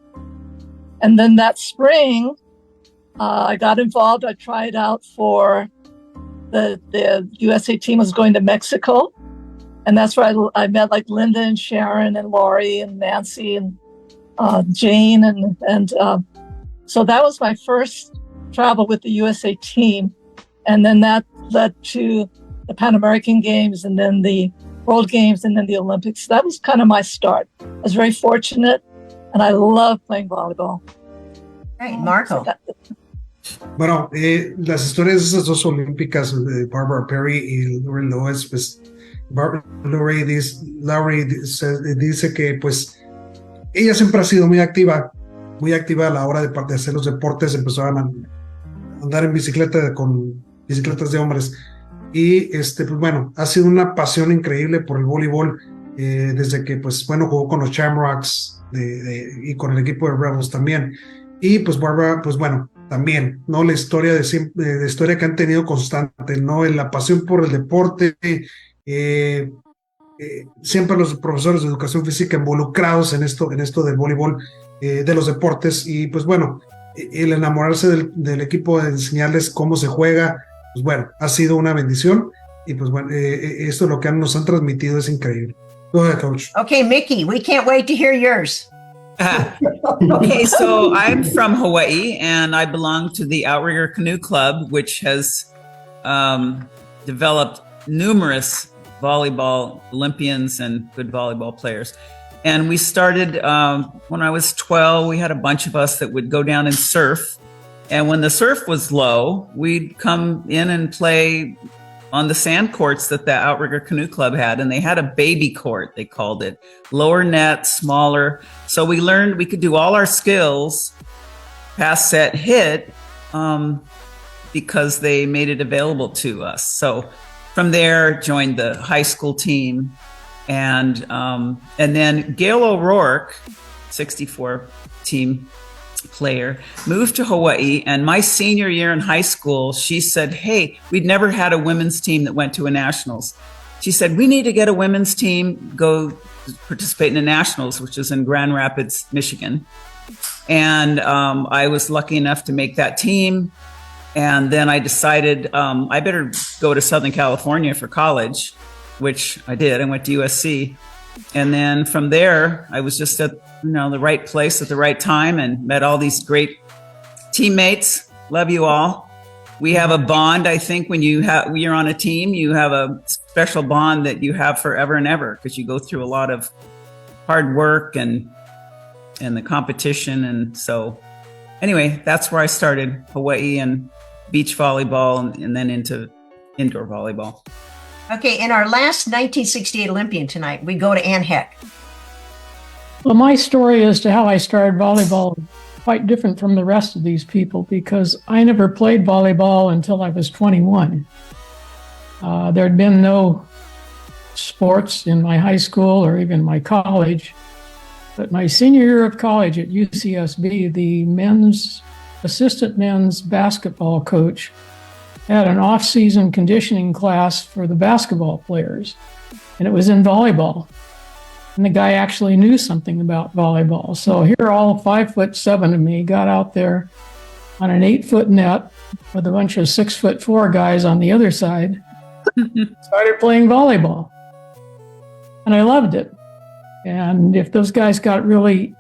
And then that spring, I got involved. I tried out for the USA team was going to Mexico. And that's where I met like Linda and Sharon and Lori and Nancy and Jane. And so that was my first travel with the USA team. And then that led to the Pan American Games, and then the World Games, and then the Olympics. That was kind of my start. I was very fortunate, and I love playing volleyball. Right, Marco. Bueno, las historias de esas dos olímpicas, Barbara Perry y Laurie Lewis, pues Laurie dice que pues ella siempre ha sido muy activa a la hora de hacer los deportes. Empezó a andar en bicicleta con bicicletas de hombres y pues bueno, ha sido una pasión increíble por el voleibol desde que pues bueno, jugó con los Shamrocks y con el equipo de Rebels también. Y pues Barbara, pues bueno, también, ¿no? La historia de historia que han tenido constante, ¿no? La pasión por el deporte, siempre los profesores de educación física involucrados en esto del voleibol, de los deportes, y pues bueno, el enamorarse del equipo, de enseñarles cómo se juega, pues bueno, ha sido una bendición, y pues bueno, esto lo que nos han transmitido es increíble. Go ahead, Coach. Okay, Mickey, we can't wait to hear yours. Okay, so I'm from Hawaii, and I belong to the Outrigger Canoe Club, which has developed numerous volleyball Olympians and good volleyball players. And we started when I was 12. We had a bunch of us that would go down and surf. And when the surf was low, we'd come in and play on the sand courts that the Outrigger Canoe Club had. And they had a baby court, they called it. Lower net, smaller. So we learned we could do all our skills, pass, set, hit, because they made it available to us. So from there, joined the high school team. And then Gail O'Rourke, 64 team player, moved to Hawaii. And my senior year in high school, she said, hey, we'd never had a women's team that went to a nationals. She said, we need to get a women's team, go participate in the nationals, which is in Grand Rapids, Michigan. And I was lucky enough to make that team. And then I decided I better go to Southern California for college, which I did. I went to USC. And then from there, I was just at the right place at the right time and met all these great teammates. Love you all. We have a bond. I think when you're on a team, you have a special bond that you have forever and ever, because you go through a lot of hard work and the competition. And so anyway, that's where I started, Hawaii and beach volleyball, and then into indoor volleyball. Okay, in our last 1968 Olympian tonight, we go to Ann Heck. Well, my story as to how I started volleyball is quite different from the rest of these people, because I never played volleyball until I was 21. There'd been no sports in my high school or even my college. But my senior year of college at UCSB, the assistant men's basketball coach had an off-season conditioning class for the basketball players, and it was in volleyball. And the guy actually knew something about volleyball. So here, all 5'7" of me got out there on an 8-foot net with a bunch of 6'4" guys on the other side, started playing volleyball. And I loved it. And if those guys got really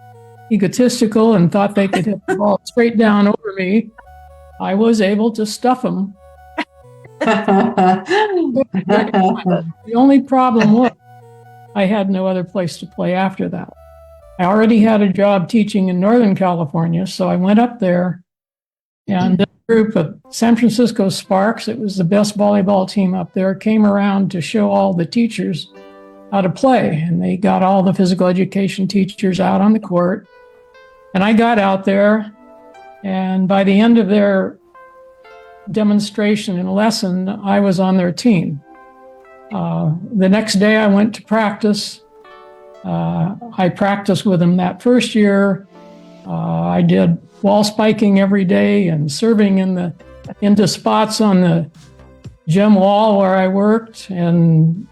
egotistical and thought they could hit the ball straight down over me, I was able to stuff them. The only problem was I had no other place to play after that. I already had a job teaching in Northern California, so I went up there, and this group of San Francisco Sparks, it was the best volleyball team up there, came around to show all the teachers how to play. And they got all the physical education teachers out on the court. And I got out there, and by the end of their demonstration and lesson, I was on their team. The next day I went to practice. I practiced with them that first year. I did wall spiking every day and serving into spots on the gym wall where I worked. And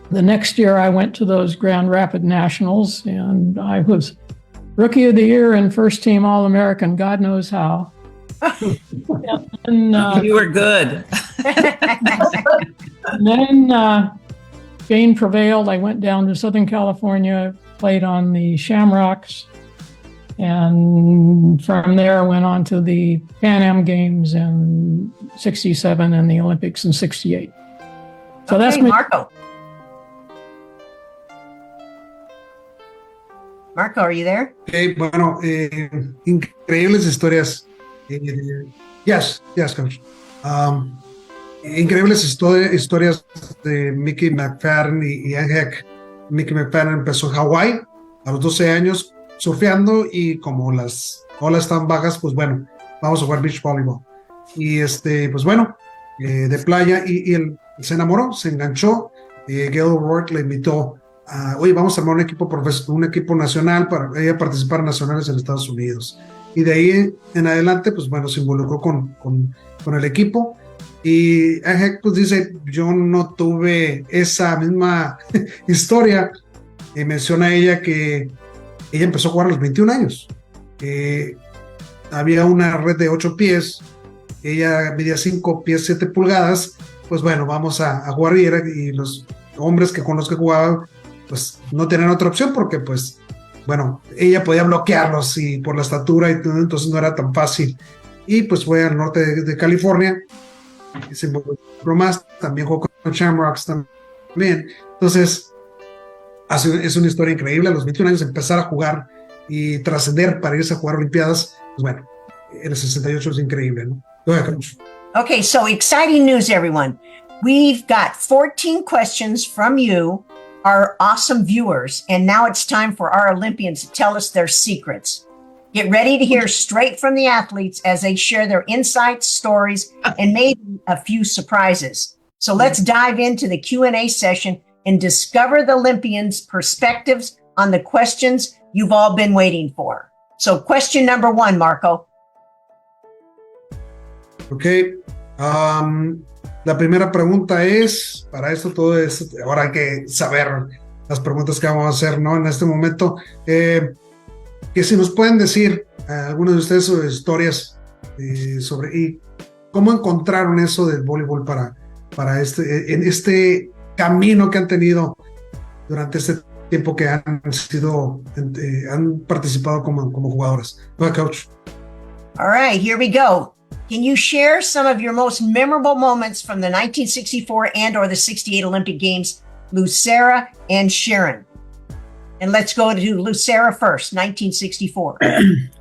the next year I went to those Grand Rapids Nationals, and I was Rookie of the Year and first team All-American, God knows how. And, you were good. Then Jane prevailed. I went down to Southern California, played on the Shamrocks, and from there I went on to the Pan Am Games in '67 and the Olympics in '68. So that's Okay, me. Marco. Marco, are you there? Ok, bueno, increíbles historias. Yes, coach. Increíbles historias de Mickey McFadden y Ann Heck. Mickey McFadden empezó en Hawái a los 12 años surfeando y como las olas están bajas, pues bueno, vamos a jugar beach volleyball. Y pues bueno, de playa y él se enamoró, se enganchó. Gail O'Rourke le invitó a, oye, vamos a armar un equipo nacional para ella participar en nacionales en Estados Unidos. Y de ahí en adelante, pues bueno, se involucró con el equipo. Y Heck pues dice, yo no tuve esa misma historia. Menciona ella que ella empezó a jugar a los 21 años. Había una red de 8 pies, ella medía 5 pies 7 pulgadas, pues bueno, vamos a jugar y los hombres con los que jugaban, pues no tenían otra opción porque pues, bueno, ella podía bloquearlos y por la estatura y todo, entonces no era tan fácil. Y pues fue al norte de California, y se involucró más, también jugó con Shamrocks también. Entonces, es una historia increíble, a los 21 años empezar a jugar y trascender para irse a jugar Olimpiadas, pues bueno, en el 68 es increíble, ¿no? Go ahead, Coach. Okay, so exciting news, everyone. We've got 14 questions from you, our awesome viewers, and now it's time for our Olympians to tell us their secrets. Get ready to hear straight from the athletes as they share their insights, stories, and maybe a few surprises. So let's dive into the Q&A session and discover the Olympians' perspectives on the questions you've all been waiting for. So question number 1, Marco. Ok, la primera pregunta es, para esto todo es, ahora hay que saber las preguntas que vamos a hacer, ¿no? En este momento, que si nos pueden decir algunos de ustedes sus historias sobre y cómo encontraron eso del voleibol para en este camino que han tenido durante este tiempo que han participado como jugadoras. Go, Coach. All right, here we go. Can you share some of your most memorable moments from the 1964 and or the 68 Olympic Games, Lucera and Sharon? And let's go to Lucera first, 1964.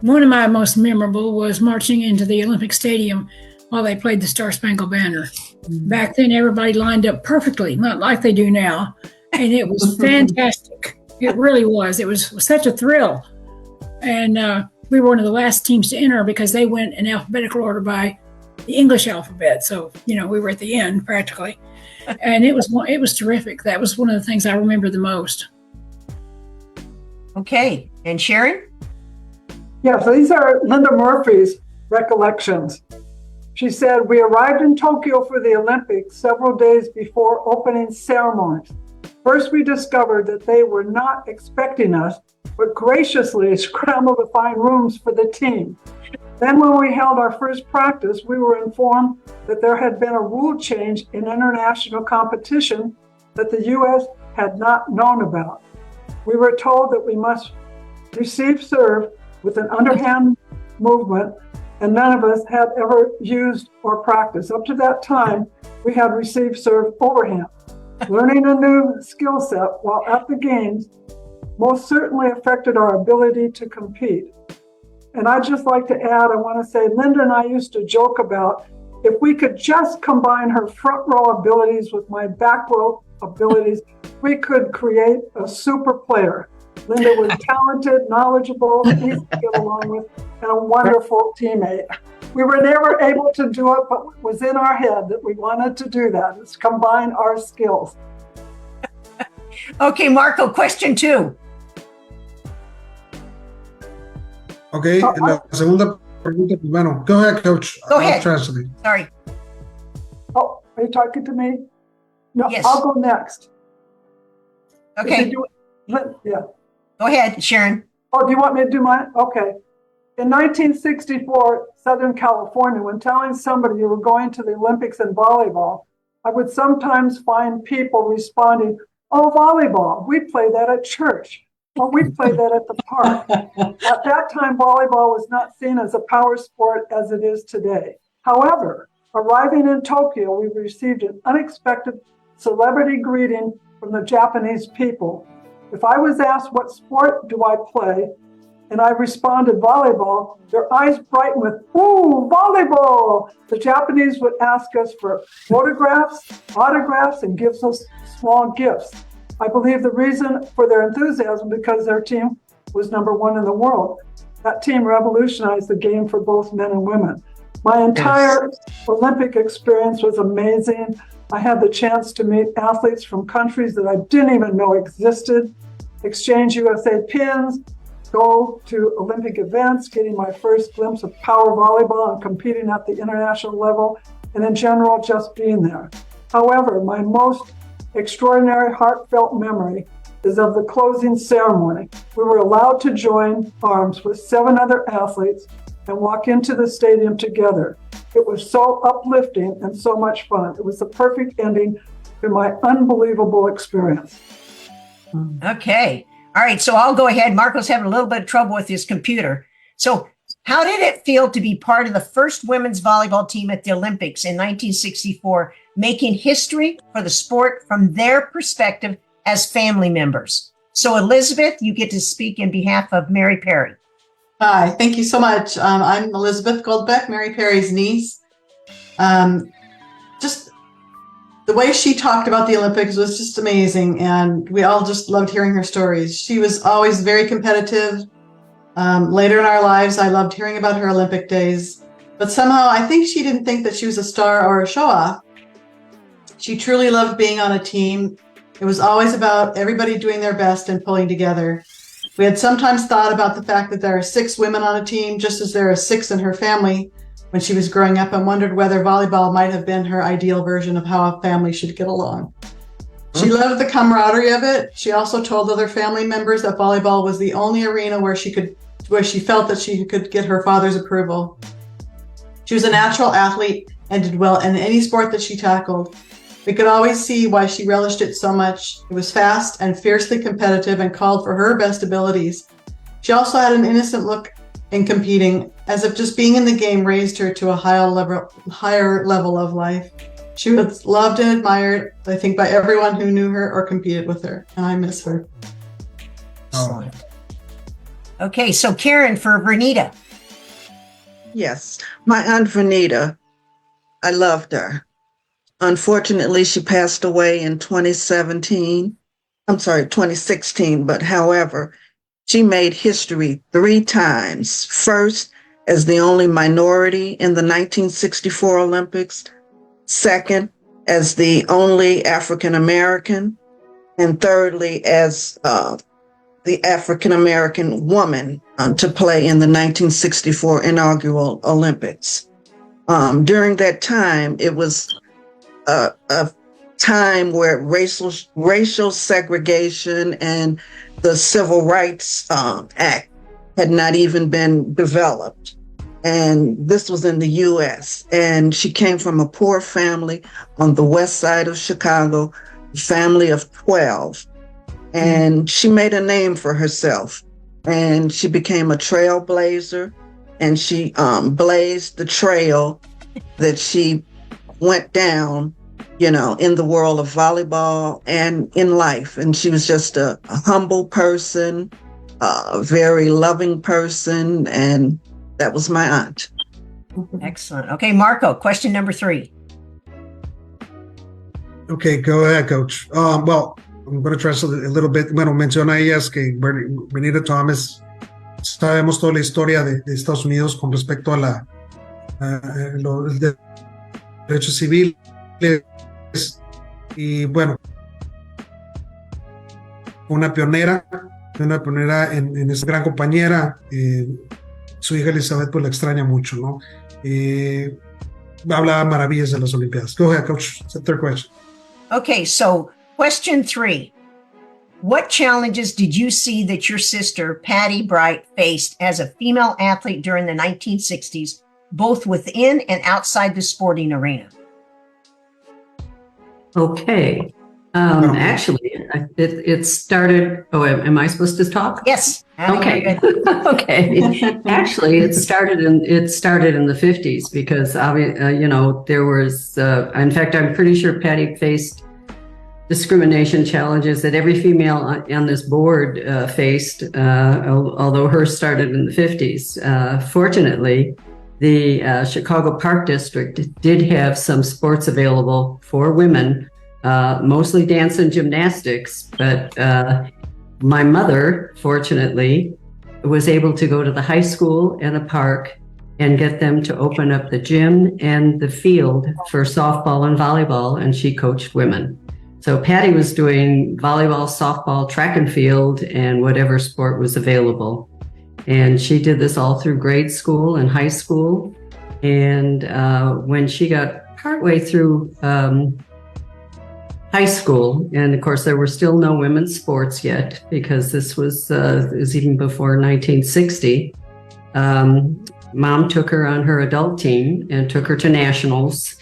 One of my most memorable was marching into the Olympic Stadium while they played the Star Spangled Banner. Back then, everybody lined up perfectly, not like they do now. And it was fantastic. It really was. It was such a thrill. And we were one of the last teams to enter because they went in alphabetical order by the English alphabet. So, we were at the end practically. And it was terrific. That was one of the things I remember the most. Okay. And Sharon? Yeah, so these are Linda Murphy's recollections. She said, we arrived in Tokyo for the Olympics several days before opening ceremonies. First, we discovered that they were not expecting us, but graciously scrambled to find rooms for the team. Then when we held our first practice, we were informed that there had been a rule change in international competition that the U.S. had not known about. We were told that we must receive serve with an underhand movement, and none of us had ever used or practiced. Up to that time, we had received serve overhand. Learning a new skill set while at the games most certainly affected our ability to compete. And I'd just like to add, I want to say, Linda and I used to joke about if we could just combine her front row abilities with my back row abilities, we could create a super player. Linda was talented, knowledgeable, easy to get along with, and a wonderful teammate. We were never able to do it, but it was in our head that we wanted to do that. Let's combine our skills. Okay, Marco, question 2. Ok, la segunda pregunta, pues bueno, go ahead, Coach. Go ahead. Translate. Sorry. Oh, are you talking to me? No, Yes. I'll go next. Okay. Yeah. Go ahead, Sharon. Oh, do you want me to do mine? Okay. In 1964, Southern California, when telling somebody you were going to the Olympics in volleyball, I would sometimes find people responding, oh, volleyball, we play that at church, or we play that at the park. At that time, volleyball was not seen as a power sport as it is today. However, arriving in Tokyo, we received an unexpected celebrity greeting from the Japanese people. If I was asked what sport do I play, and I responded volleyball, their eyes brightened with, ooh, volleyball! The Japanese would ask us for autographs, and give us small gifts. I believe the reason for their enthusiasm because their team was #1 in the world. That team revolutionized the game for both men and women. My entire Olympic experience was amazing. I had the chance to meet athletes from countries that I didn't even know existed, exchange USA pins, go to Olympic events, getting my first glimpse of power volleyball and competing at the international level, and in general, just being there. However, my most extraordinary heartfelt memory is of the closing ceremony. We were allowed to join arms with 7 other athletes and walk into the stadium together. It was so uplifting and so much fun. It was the perfect ending to my unbelievable experience. Okay. All right. So I'll go ahead. Marco's having a little bit of trouble with his computer. So how did it feel to be part of the first women's volleyball team at the Olympics in 1964, making history for the sport from their perspective as family members? So Elizabeth, you get to speak in behalf of Mary Perry. Hi, thank you so much. I'm Elizabeth Goldbeck, Mary Perry's niece. Just the way she talked about the Olympics was just amazing, and we all just loved hearing her stories. She was always very competitive. Later in our lives, I loved hearing about her Olympic days, but somehow I think she didn't think that she was a star or a show-off. She truly loved being on a team. It was always about everybody doing their best and pulling together. We had sometimes thought about the fact that there are 6 women on a team, just as there are 6 in her family when she was growing up, and wondered whether volleyball might have been her ideal version of how a family should get along. She loved the camaraderie of it. She also told other family members that volleyball was the only arena where she felt that she could get her father's approval. She was a natural athlete and did well in any sport that she tackled. We could always see why she relished it so much. It was fast and fiercely competitive and called for her best abilities. She also had an innocent look in competing, as if just being in the game raised her to a higher level of life. She was loved and admired, I think, by everyone who knew her or competed with her, and I miss her. Excellent. Okay, so Karen for Vernita. Yes, my Aunt Vernita, I loved her. Unfortunately, she passed away in 2016, but however, she made history 3 times. First, as the only minority in the 1964 Olympics. Second, as the only African American. And thirdly, as the African American woman to play in the 1964 inaugural Olympics. During that time, it was a time where racial segregation and the Civil Rights Act had not even been developed. And this was in the U.S. And she came from a poor family on the west side of Chicago, a family of 12. And she made a name for herself. And she became a trailblazer. And she blazed the trail that she went down, in the world of volleyball and in life. And she was just a humble person, a very loving person, and that was my aunt. Excellent. Okay, Marco, question number 3. Okay, go ahead, Coach. Well, I'm going to translate a little bit. Bueno, menciona ellas que Vernita Thomas, sabemos toda la historia de Estados Unidos con respecto a los derechos civiles. Y bueno, una pionera en esa gran compañera. Su hija Elizabeth pues la extraña mucho, ¿no? Habla maravillas de las Olimpiadas. Go ahead, Coach. It's the 3rd question. Okay, so question 3. What challenges did you see that your sister, Patty Bright, faced as a female athlete during the 1960s, both within and outside the sporting arena? Okay. Actually, it started. Oh, am I supposed to talk? Yes. Okay. Okay. Actually, it started in the 50s because there was. In fact, I'm pretty sure Patty faced discrimination challenges that every female on this board faced, although hers started in the 50s. Fortunately, the Chicago Park District did have some sports available for women, mostly dance and gymnastics, but my mother, fortunately, was able to go to the high school and the park and get them to open up the gym and the field for softball and volleyball, and she coached women. So Patty was doing volleyball, softball, track and field, and whatever sport was available. And she did this all through grade school and high school. And when she got partway through high school, and of course there were still no women's sports yet because this was even before 1960, Mom took her on her adult team and took her to nationals.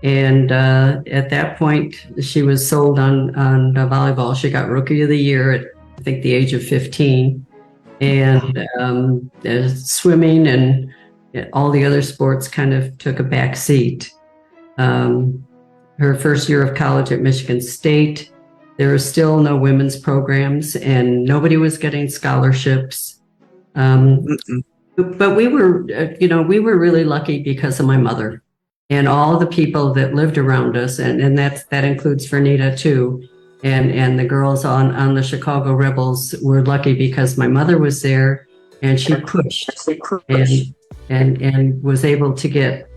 And at that point, she was sold on volleyball. She got Rookie of the Year at, I think, the age of 15. And swimming and all the other sports kind of took a back seat. Her first year of college at Michigan State, there were still no women's programs and nobody was getting scholarships. But we were, we were really lucky because of my mother and all the people that lived around us. And that includes Vernita too. And the girls on the Chicago Rebels were lucky because my mother was there and she pushed and was able to get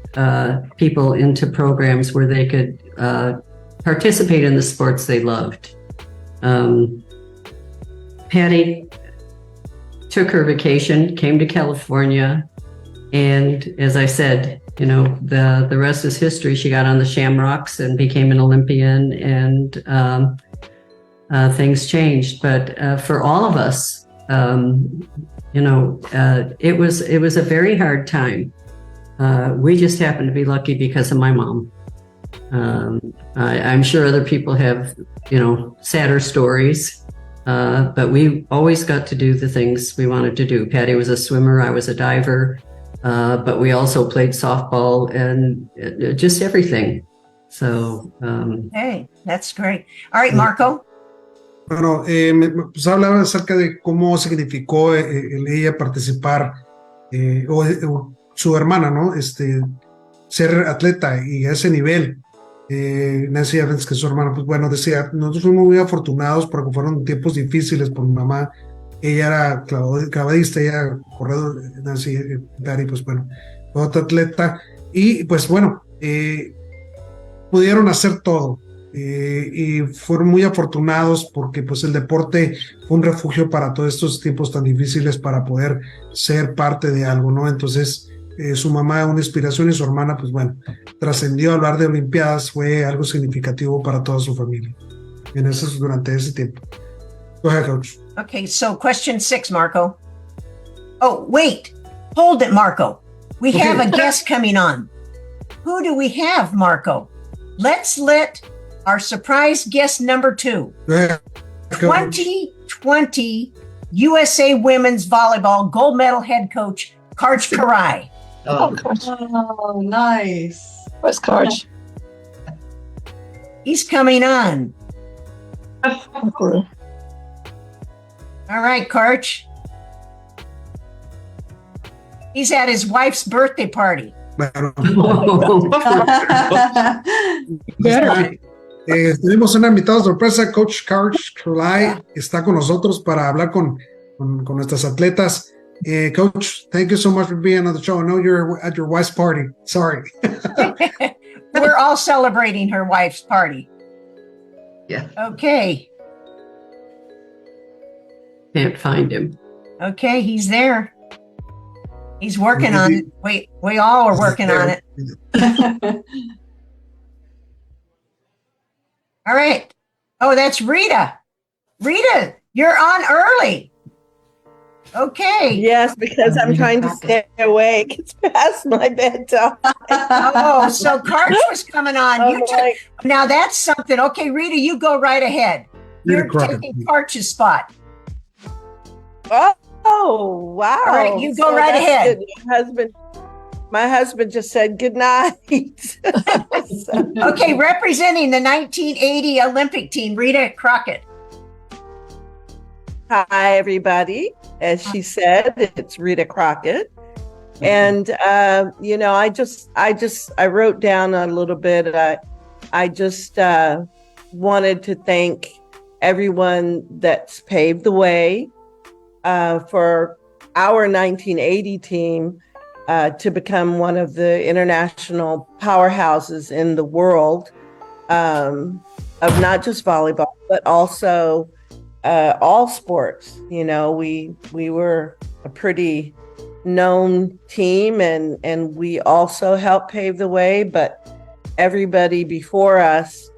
people into programs where they could participate in the sports they loved. Patty took her vacation, came to California, and as I said, the rest is history. She got on the Shamrocks and became an Olympian, and things changed. But for all of us, it was a very hard time. We just happened to be lucky because of my mom. I'm sure other people have, sadder stories, but we always got to do the things we wanted to do. Patty was a swimmer, I was a diver, but we also played softball and just everything. So, hey, that's great. All right, Marco. Bueno, pues hablaba acerca de cómo significó ella participar, o su hermana, ¿no? Ser atleta y a ese nivel. Nancy Evans, que es su hermana, pues bueno, decía, nosotros fuimos muy afortunados porque fueron tiempos difíciles por mi mamá. Ella era clavadista, ella corredor, Nancy, Daddy, pues bueno, fue otra atleta. Y pues bueno, pudieron hacer todo. Y fueron muy afortunados porque pues el deporte fue un refugio para todos estos tiempos tan difíciles para poder ser parte de algo, ¿no? Entonces su mamá una inspiración y su hermana pues bueno, trascendió. Hablar de Olimpiadas fue algo significativo para toda su familia durante ese tiempo. Go ahead, Coach. Okay, so question 6, Marco. Oh, wait, hold it, Marco. We have a guest coming on. Who do we have, Marco? Let's let our surprise guest number 2, 2020 USA Women's Volleyball gold medal head coach, Karch Karai. Oh, nice. Where's Karch? He's coming on. Okay. All right, Karch. He's at his wife's birthday party. Tenemos una invitada sorpresa. Coach Karch Karai está con nosotros para hablar con nuestras atletas. Coach, thank you so much for being on the show. I know you're at your wife's party. Sorry. We're all celebrating her wife's party. Yeah. Okay. Can't find him. Okay, he's there. He's working on it. We all are working on it. All right. Oh, that's Rita. Rita, you're on early. Okay. Yes, because I'm trying to stay awake. It's past my bedtime. Oh, so Karch was coming on. Now that's something. Okay, Rita, you go right ahead. You're taking Karch's spot. Oh, wow. All right, you go right ahead. Good. Your husband. My husband just said good night. Okay, representing the 1980 Olympic team, Rita Crockett. Hi, everybody. As she said, it's Rita Crockett. And, you know, I wrote down a little bit. I just wanted to thank everyone that's paved the way for our 1980 team to become one of the international powerhouses in the world of not just volleyball, but also all sports. You know, we were a pretty known team, and we also helped pave the way, but everybody before us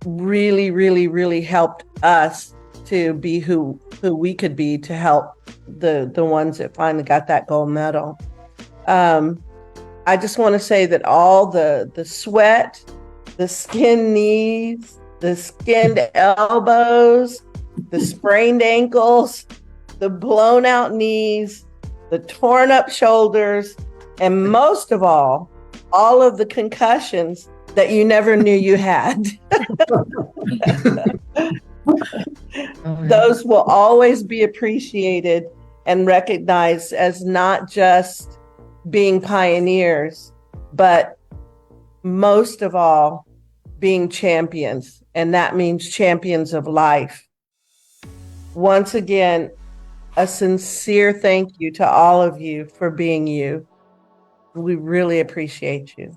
really helped us to be who we could be, to help the ones that finally got that gold medal. I just want to say that all the sweat, the skinned knees, the skinned elbows, the sprained ankles, the blown out knees, the torn up shoulders, and most of all of the concussions that you never knew you had. Those will always be appreciated and recognized as not just being pioneers, but most of all, being champions. And that means champions of life. Once again, a sincere thank you to all of you for being you. We really appreciate you.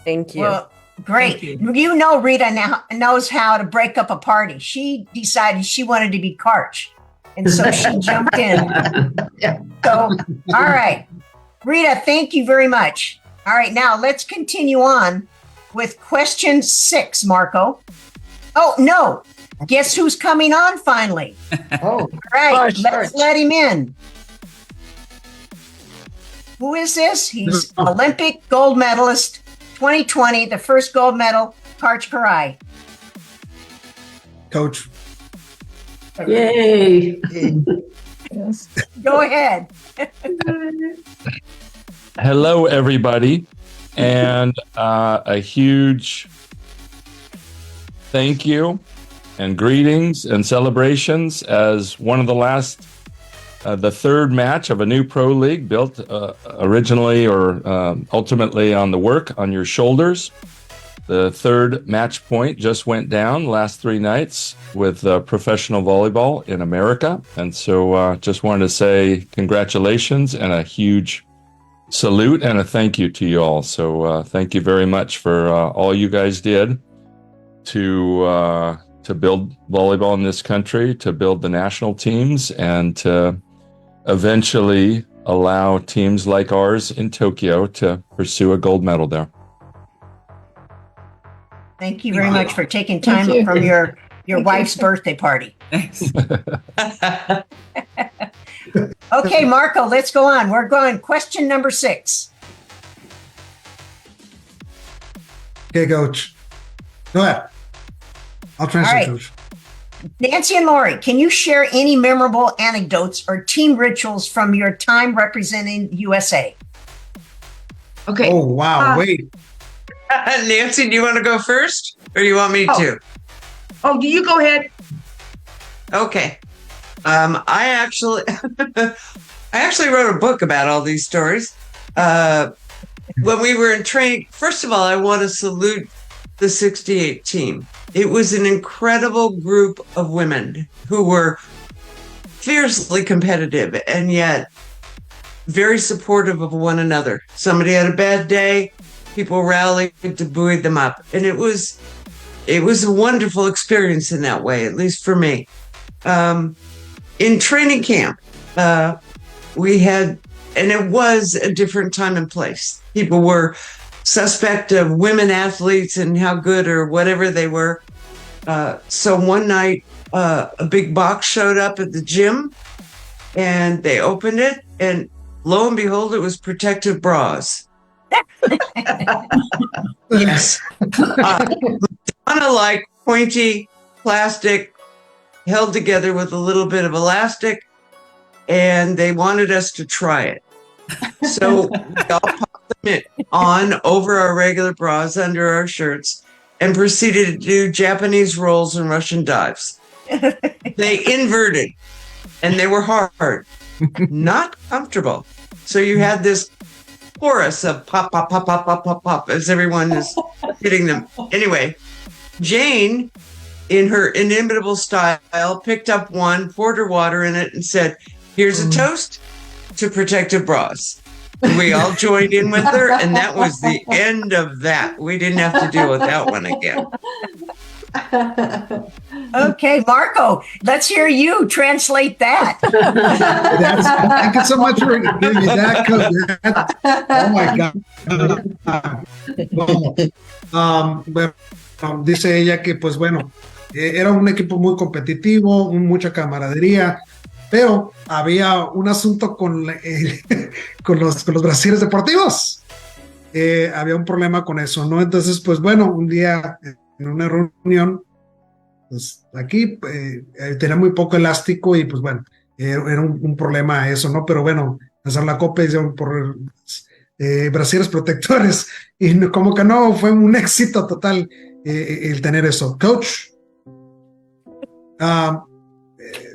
Thank you. Well, great. You know, Rita now knows how to break up a party. She decided she wanted to be Karch, and so she jumped in. So, all right. Rita, thank you very much. All right, now let's continue on with question 6, Marco. Oh, no. Guess who's coming on finally? All right, let's let him in. Who is this? He's Olympic gold medalist 2020, the first gold medal, Karch Karai. Coach. Yay. Yes. Go ahead. Hello, everybody, and a huge thank you and greetings and celebrations as one of the last, the third match of a new pro league built originally or ultimately on the work on your shoulders. The third match point just went down last 3 nights with professional volleyball in America. And so just wanted to say congratulations and a huge salute and a thank you to you all. So thank you very much for all you guys did to build volleyball in this country, to build the national teams, and to eventually allow teams like ours in Tokyo to pursue a gold medal there. Thank you very much for taking time from your wife's birthday party. Thanks. Okay, Marco, let's go on. We're going question number 6. Okay, Coach. Go ahead. I'll translate, All right. Coach. Nancy and Lori, can you share any memorable anecdotes or team rituals from your time representing USA? Okay. Oh, wow. Wait. Nancy, do you want to go first or do you want me to? Oh, you go ahead. Okay. I actually wrote a book about all these stories. When we were in training, first of all, I want to salute the 68 team. It was an incredible group of women who were fiercely competitive and yet very supportive of one another. Somebody had a bad day, people rallied to buoy them up. And it was a wonderful experience in that way, at least for me. In training camp, we had, and it was a different time and place. People were suspect of women athletes and how good or whatever they were. So one night, a big box showed up at the gym and they opened it, and lo and behold, it was protective bras. Yes. Like pointy plastic held together with a little bit of elastic, and they wanted us to try it. So we all popped them on over our regular bras under our shirts and proceeded to do Japanese rolls and Russian dives. They inverted and they were hard, not comfortable. So you had this chorus of pop, pop, pop, pop, pop, pop, pop as everyone is hitting them. Anyway, Jane, in her inimitable style, picked up one, poured her water in it, and said, "Here's a toast to protective bras." We all joined in with her, and that was the end of that. We didn't have to deal with that one again. Okay, Marco, let's hear you translate that. Thank you so much for giving me that. Oh my God. Bueno, dice ella que, pues bueno, era un equipo muy competitivo, mucha camaradería, pero había un asunto con los brasieres deportivos. Había un problema con eso, ¿no? Entonces, pues bueno, un día en una reunión, pues aquí tenía muy poco elástico y pues bueno, era un problema eso, ¿no? Pero bueno, hacer la copa hicieron por brasieres protectores y como que no, fue un éxito total el tener eso. Coach,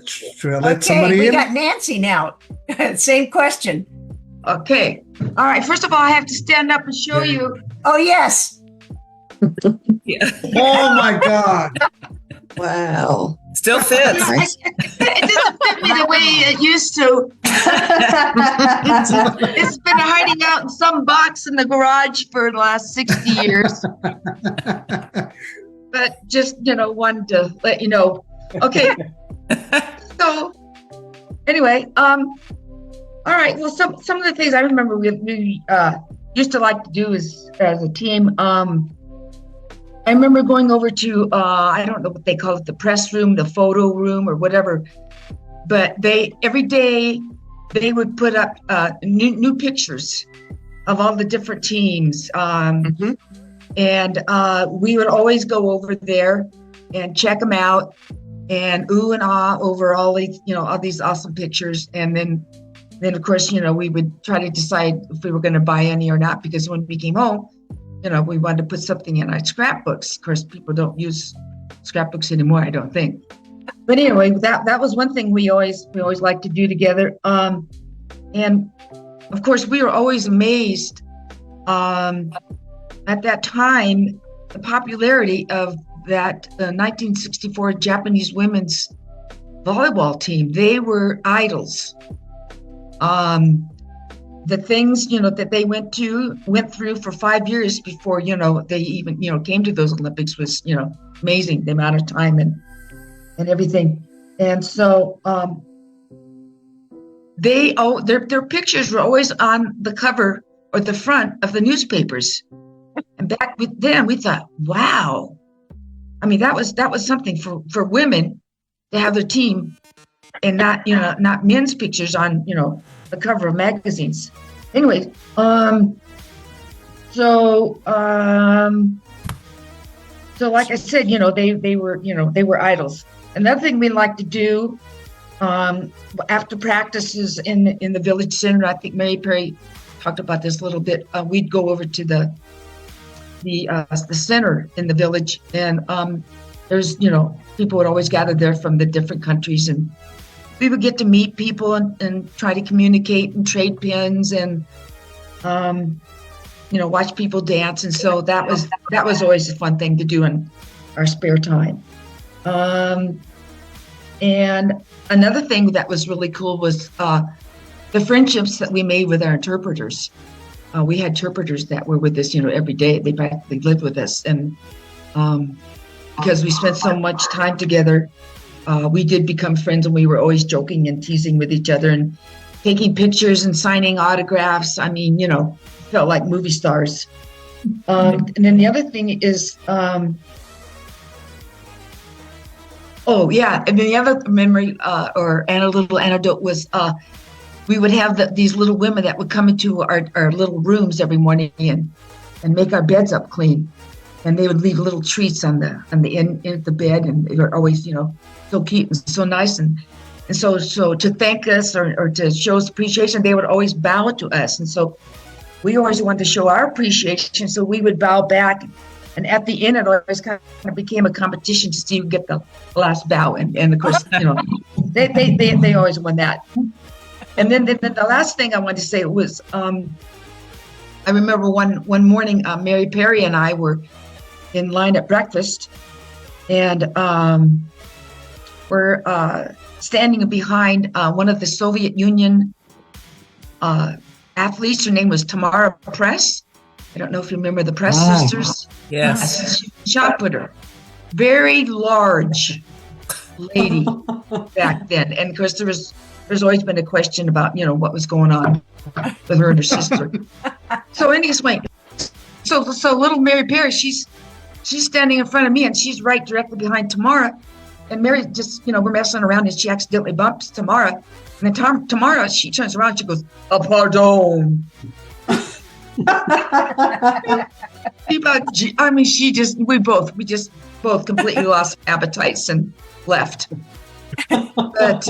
should I let somebody we in? got Nancy now. Same question. Okay. All right. First of all, I have to stand up and show you. Oh, yes. Oh my God. Wow. Still fits. It doesn't fit me the way it used to. It's been hiding out in some box in the garage for the last 60 years. But just, wanted to let you know. Okay. So anyway, all right. Well, some of the things I remember we used to like to do as a team. I remember going over to I don't know what they call it, the press room, the photo room, or whatever. But every day they would put up new pictures of all the different teams, and we would always go over there and check them out and ooh and ah over all these awesome pictures. And then of course, we would try to decide if we were going to buy any or not, because when we came home, we wanted to put something in our scrapbooks. Of course, people don't use scrapbooks anymore, I don't think. But anyway, that was one thing we always liked to do together. And of course, we were always amazed at that time, the popularity of that 1964 Japanese women's volleyball team. They were idols. The things, that they went through for 5 years before, they even, came to those Olympics was, amazing, the amount of time and everything. And so their pictures were always on the cover or the front of the newspapers. And back then we thought, wow. I mean, that was something for women to have their team and not men's pictures on, the cover of magazines. Anyway, so like I said, they were idols. Another thing we like to do after practices in the village center, I think Mary Perry talked about this a little bit. We'd go over to the center in the village, and there's people would always gather there from the different countries, and we would get to meet people and try to communicate and trade pins and watch people dance. And so that was always a fun thing to do in our spare time. And another thing that was really cool was the friendships that we made with our interpreters. We had interpreters that were with us, every day. They practically lived with us. And because we spent so much time together, we did become friends, and we were always joking and teasing with each other and taking pictures and signing autographs. I mean, felt like movie stars. And then the other thing is, and then the other memory or a little anecdote was we would have these little women that would come into our little rooms every morning and make our beds up clean. And they would leave little treats on the end of the bed, and they were always, so cute and so nice. And And so to thank us or to show us appreciation, they would always bow to us. And so we always wanted to show our appreciation. So we would bow back. And at the end, it always kind of became a competition to see who get the last bow. And of course, they always won that. And then the last thing I wanted to say was, I remember one morning, Mary Perry and I were in line at breakfast, and we're standing behind one of the Soviet Union athletes. Her name was Tamara Press. I don't know if you remember the Press sisters. Yes. Shot putter. Very large lady back then. And of course, there's always been a question about, what was going on with her and her sister. So anyway, so little Mary Perry, she's standing in front of me, and she's right directly behind Tamara. And Mary just, we're messing around, and she accidentally bumps Tamara. And then Tamara, she turns around, she goes, pardon. We just both completely lost appetites and left. But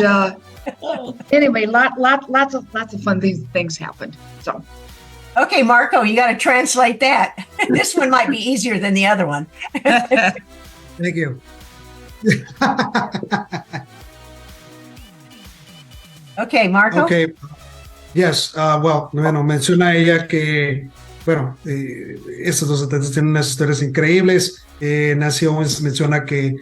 anyway, lots of fun things happened. So, okay, Marco, you got to translate that. This one might be easier than the other one. Thank you. Okay, Marco. Okay. Yes, bueno, menciona ella que, estos dos atletas tienen unas historias increíbles. Menciona que,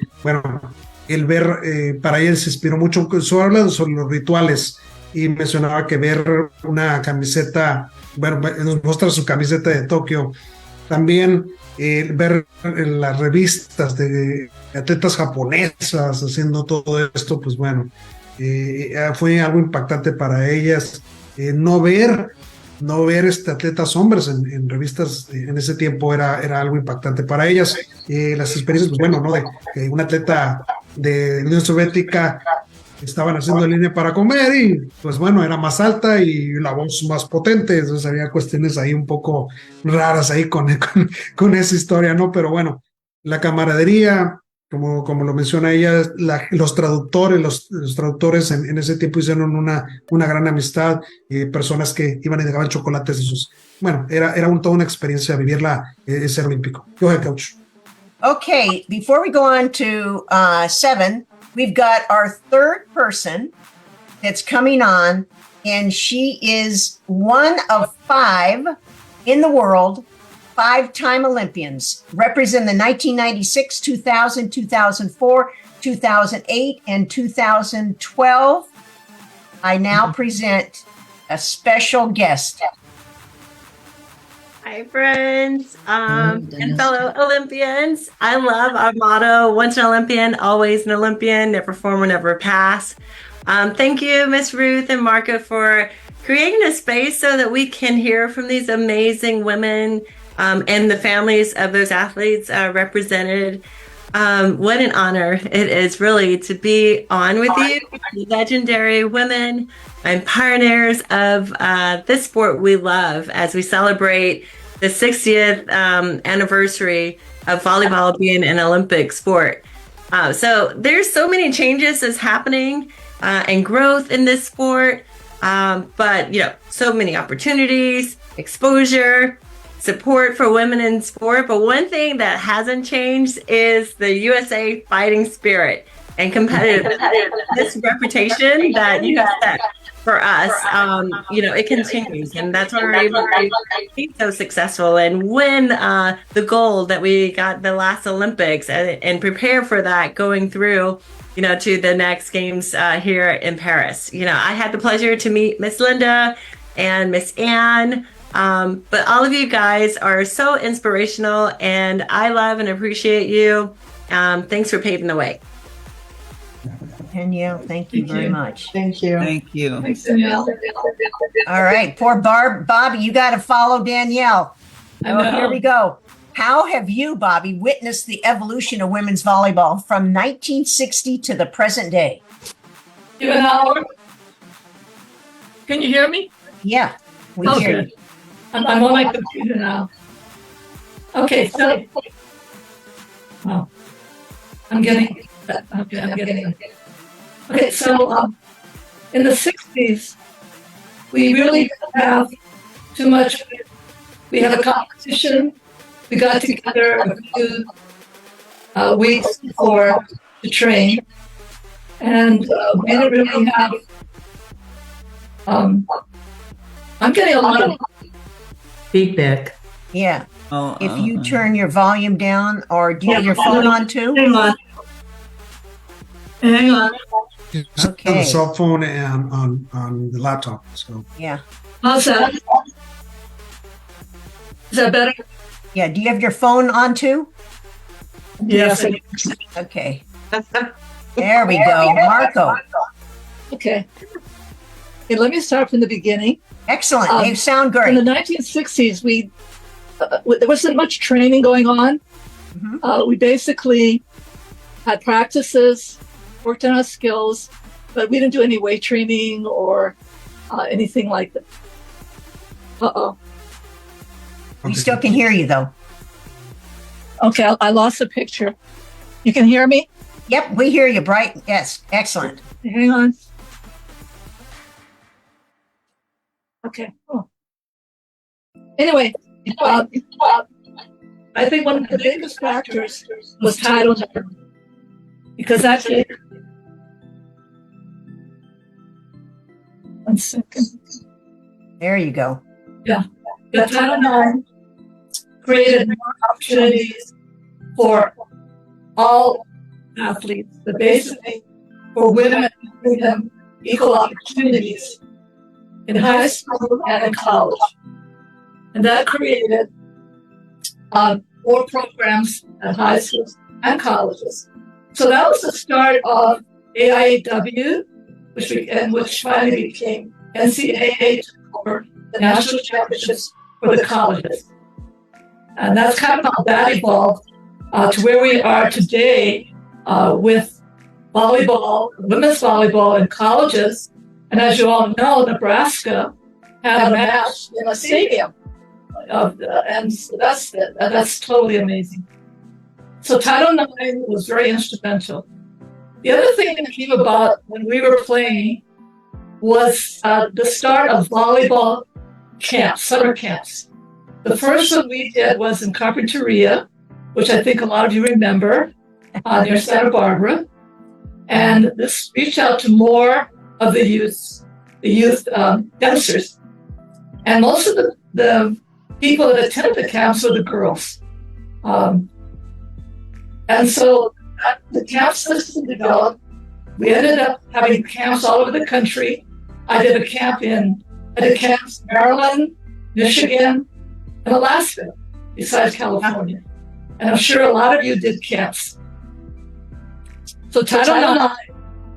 el ver, para ella se inspiró mucho, habla sobre los rituales, y mencionaba que ver una camiseta, nos muestra su camiseta de Tokio. También ver en las revistas de atletas japonesas haciendo todo esto, pues fue algo impactante para ellas. No ver atletas hombres en revistas en ese tiempo era algo impactante para ellas. Las experiencias, de un atleta de la Unión Soviética estaban haciendo línea para comer y era más alta y la voz más potente, entonces había cuestiones ahí un poco raras ahí con esa historia, ¿no? Pero la camaradería, como lo menciona ella, los traductores en ese tiempo hicieron una gran amistad, personas que iban y dejaban chocolates de sus. Era toda una experiencia vivirla, ser olímpico. Go ahead, coach. Okay, before we go on to 7, we've got our third person that's coming on, and she is one of 5 in the world, 5-time Olympians, represent the 1996, 2000, 2004, 2008, and 2012. I now present a special guest. Hi, friends and fellow Olympians. I love our motto, once an Olympian, always an Olympian, never former, never pass. Thank you, Miss Ruth and Marco, for creating a space so that we can hear from these amazing women and the families of those athletes represented. What an honor it is really to be on with you, legendary women and pioneers of this sport we love as we celebrate the 60th anniversary of volleyball being an Olympic sport. So there's so many changes that's happening and growth in this sport, but so many opportunities, exposure, support for women in sport. But one thing that hasn't changed is the USA fighting spirit and competitive this reputation that you have set for us. It continues, and that's why we're able to be so successful and win the gold that we got the last Olympics and prepare for that going through to the next games here in Paris. I had the pleasure to meet Miss Linda and Miss Anne. But all of you guys are so inspirational, and I love and appreciate you. Thanks for paving the way. Danielle, thank you very much. Thank you. Thank you. Thanks, Danielle. All right, poor Bobby, you got to follow Danielle. Here we go. How have you, Bobby, witnessed the evolution of women's volleyball from 1960 to the present day? Can you hear me? Yeah, we hear you. I'm on my computer now. Okay, so I'm getting. Okay, so in the 60s, we really didn't have too much. We had a competition. We got together a few weeks before to train. And we didn't really have, I'm getting a lot of feedback. Yeah. Oh, If you turn your volume down, or do you have your phone on too? Hang on. Hang on. It's on the cell phone and on the laptop. So Yeah. How's that? Is that better? Yeah. Do you have your phone on too? Yes. Okay. There we go. Marco. Okay. Okay, let me start from the beginning. Excellent. They sound great. In the 1960s, there wasn't much training going on. We basically had practices, worked on our skills, but we didn't do any weight training or anything like that. Uh-oh. We still can hear you, though. Okay, I lost the picture. You can hear me? Yep, we hear you, Bright. Yes, excellent. Hang on. Okay. Oh. Anyway, I think one of the biggest factors was Title IX, because actually, 1 second. There you go. Yeah, Title IX created more opportunities for all athletes, but basically for women, giving them equal opportunities in high school and in college. And that created more programs at high schools and colleges. So that was the start of AIAW, which finally became NCAA for the national championships for the colleges. And that's kind of how that evolved to where we are today with volleyball, women's volleyball in colleges. And as you all know, Nebraska had a match in a stadium. And so that's totally amazing. So Title IX was very instrumental. The other thing that came about when we were playing was the start of volleyball camps, summer camps. The first one we did was in Carpinteria, which I think a lot of you remember, near Santa Barbara. And this reached out to more of the youth youngsters. And most of the people that attended the camps were the girls. And so the camp system developed. We ended up having camps all over the country. I did camps in Maryland, Michigan, and Alaska, besides California. And I'm sure a lot of you did camps. So Title IX,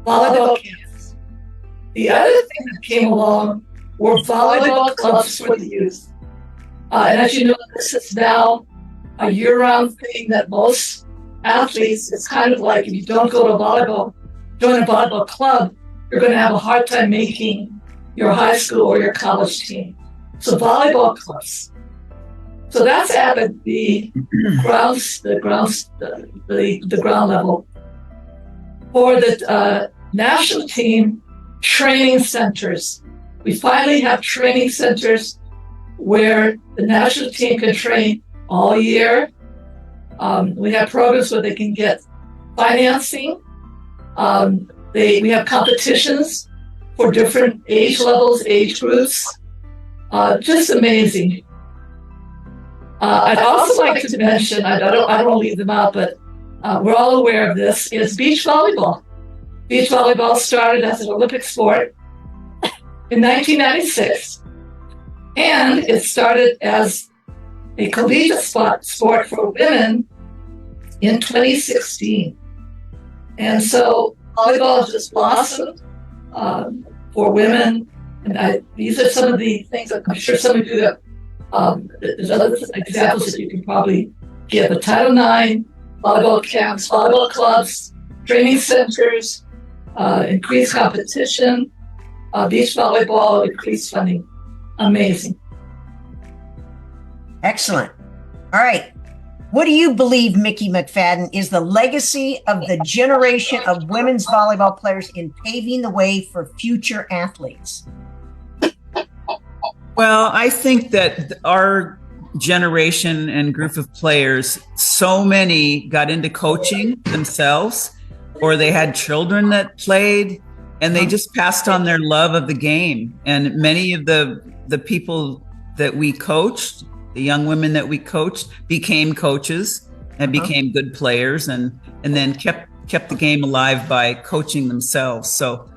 volleyball camps. The other thing that came along were volleyball clubs for the youth. And as you know, this is now a year-round thing that most athletes, it's kind of like if you don't go to join a volleyball club, you're going to have a hard time making your high school or your college team. So volleyball clubs. So that's at the ground level. For the national team, training centers. We finally have training centers where the national team can train all year. We have programs where they can get financing. We have competitions for different age levels, age groups. Just amazing. I'd also like to mention, I don't want to leave them out, but we're all aware of this, is beach volleyball. Beach volleyball started as an Olympic sport in 1996, and it started as a collegiate sport for women in 2016. And so volleyball has just blossomed for women, and these are some of the things that I'm sure some of you have. There's other examples that you can probably give. But Title IX, volleyball camps, volleyball clubs, training centers, increased competition, beach volleyball, increased funding. Amazing. Excellent. All right. What do you believe, Mickey McFadden, is the legacy of the generation of women's volleyball players in paving the way for future athletes? Well, I think that our generation and group of players, so many got into coaching themselves, or they had children that played, and they just passed on their love of the game. And many of the people that we coached, the young women that we coached, became coaches and became good players, and then kept the game alive by coaching themselves. So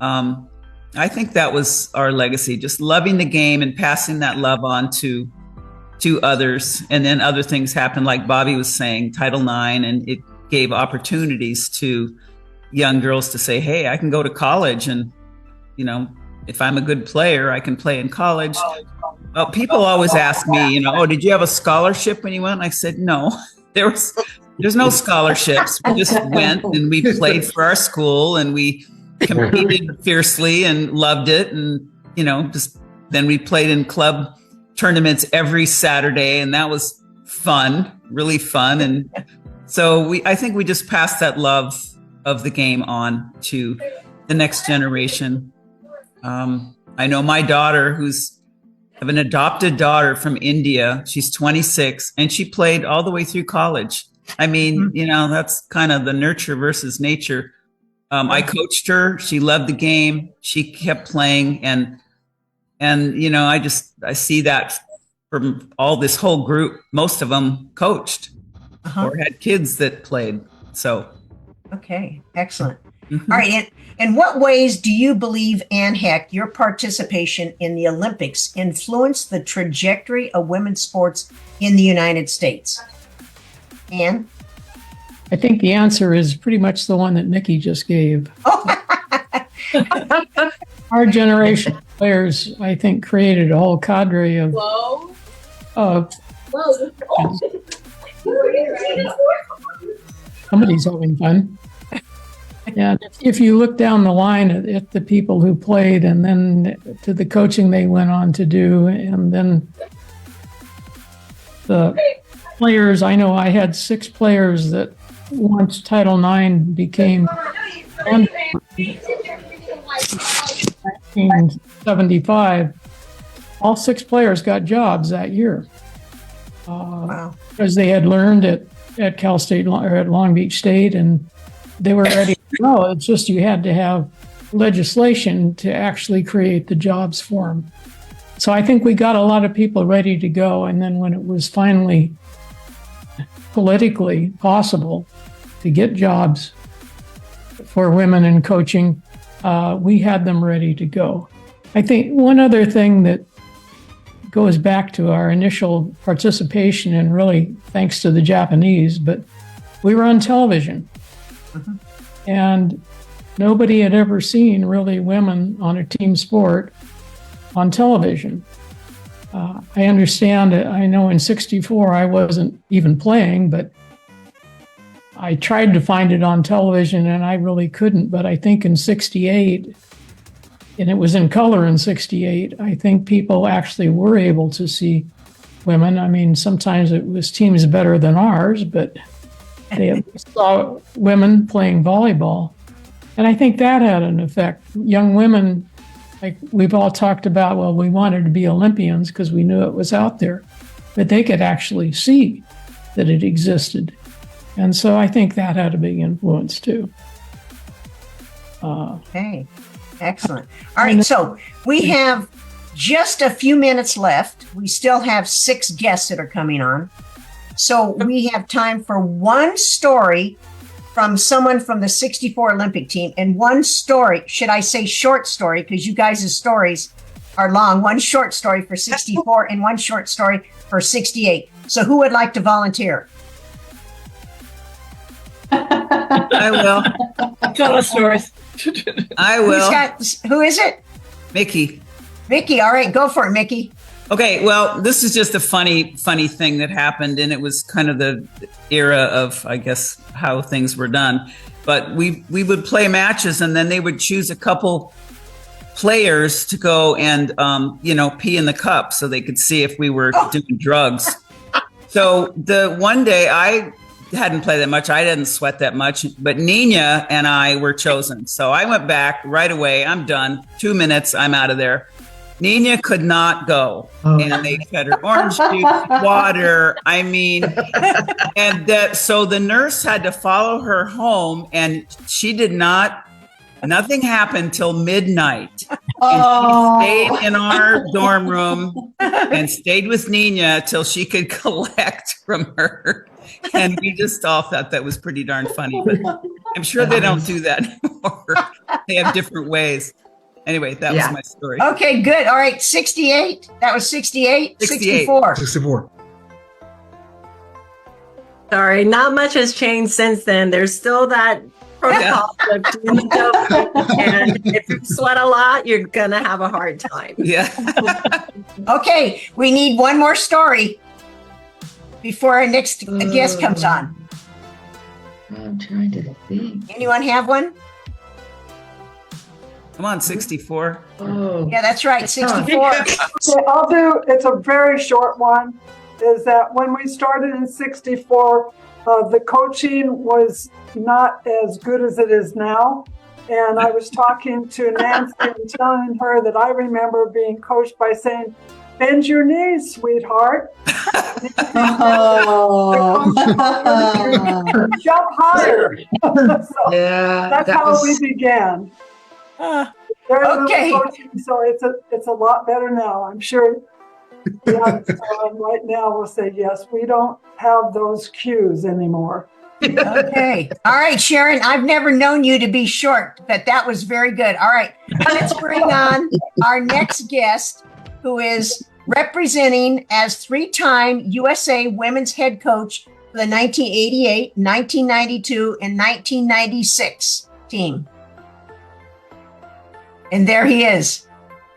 I think that was our legacy, just loving the game and passing that love on to others. And then other things happened, like Bobby was saying, Title IX, and it gave opportunities to young girls to say, hey, I can go to college, and if I'm a good player, I can play in college. People always ask me, oh, did you have a scholarship when you went? And I said, no, there's no scholarships. We just went and we played for our school, and we competed fiercely and loved it. And, then we played in club tournaments every Saturday, and that was fun, really fun. And so I think we just passed that love of the game on to the next generation. I know my daughter, I have an adopted daughter from India. She's 26, and she played all the way through college. I mean, that's kind of the nurture versus nature. I coached her. She loved the game. She kept playing, and I see that from all this whole group. Most of them coached or had kids that played. So, okay, excellent. All right. In what ways do you believe, Ann Heck, your participation in the Olympics influenced the trajectory of women's sports in the United States? Ann? I think the answer is pretty much the one that Mickey just gave. Our generation of players, I think, created a whole cadre of somebody's having fun. And if you look down the line at the people who played, and then to the coaching they went on to do, and then the players, I know I had 6 players that once Title IX became 1975, all 6 players got jobs that year. Because they had learned at Cal State or at Long Beach State, and they were ready to go. It's just you had to have legislation to actually create the jobs for them. So I think we got a lot of people ready to go. And then when it was finally politically possible to get jobs for women in coaching, we had them ready to go. I think one other thing that goes back to our initial participation, and really thanks to the Japanese, but we were on television. And nobody had ever seen really women on a team sport on television. I understand it. I know in '64 I wasn't even playing, but I tried to find it on television and I really couldn't. But I think in '68, and it was in color in '68, I think people actually were able to see women. I mean, sometimes it was teams better than ours, but they saw women playing volleyball. And I think that had an effect. Young women, like we've all talked about, well, we wanted to be Olympians because we knew it was out there, but they could actually see that it existed. And so I think that had a big influence too. Okay, excellent. All right, so we have just a few minutes left. We still have 6 guests that are coming on. So we have time for one story from someone from the '64 Olympic team, and one story, should I say short story, because you guys' stories are long, one short story for '64 and one short story for '68. So who would like to volunteer? I will. Tell us stories. I will. Who is it? Mickey. Mickey, all right, go for it, Mickey. Okay, well, this is just a funny thing that happened, and it was kind of the era of, I guess, how things were done. But we would play matches, and then they would choose a couple players to go and, pee in the cup so they could see if we were doing drugs. So the one day I hadn't played that much. I didn't sweat that much, but Nina and I were chosen. So I went back right away. I'm done. 2 minutes. I'm out of there. Nina could not go. And they fed her orange juice, water. I mean, and so the nurse had to follow her home, and she did not, nothing happened till midnight. And she stayed in our dorm room and stayed with Nina till she could collect from her. And we just all thought that was pretty darn funny. But I'm sure they don't do that anymore. They have different ways. Anyway, that was my story. Okay, good. All right, 68. That was 68. 64. 64. Sorry, not much has changed since then. There's still that protocol of doing the joke, and if you sweat a lot, you're gonna have a hard time. Yeah. Okay, we need one more story before our next guest comes on. I'm trying to think. Anyone have one? Come on, 64. Oh, Yeah, that's right, 64. Okay, I'll do, it's a very short one, is that when we started in 64, the coaching was not as good as it is now. And I was talking to Nancy and telling her that I remember being coached by saying, bend your knees, sweetheart. Jump higher. So yeah, that's that how was, we began. Very little coaching, so it's a lot better now. I'm sure right now will say yes. We don't have those cues anymore. Okay. All right, Sharon, I've never known you to be short, but that was very good. All right. Let's bring on our next guest, who is representing as three-time USA women's head coach for the 1988, 1992, and 1996 team. And there he is.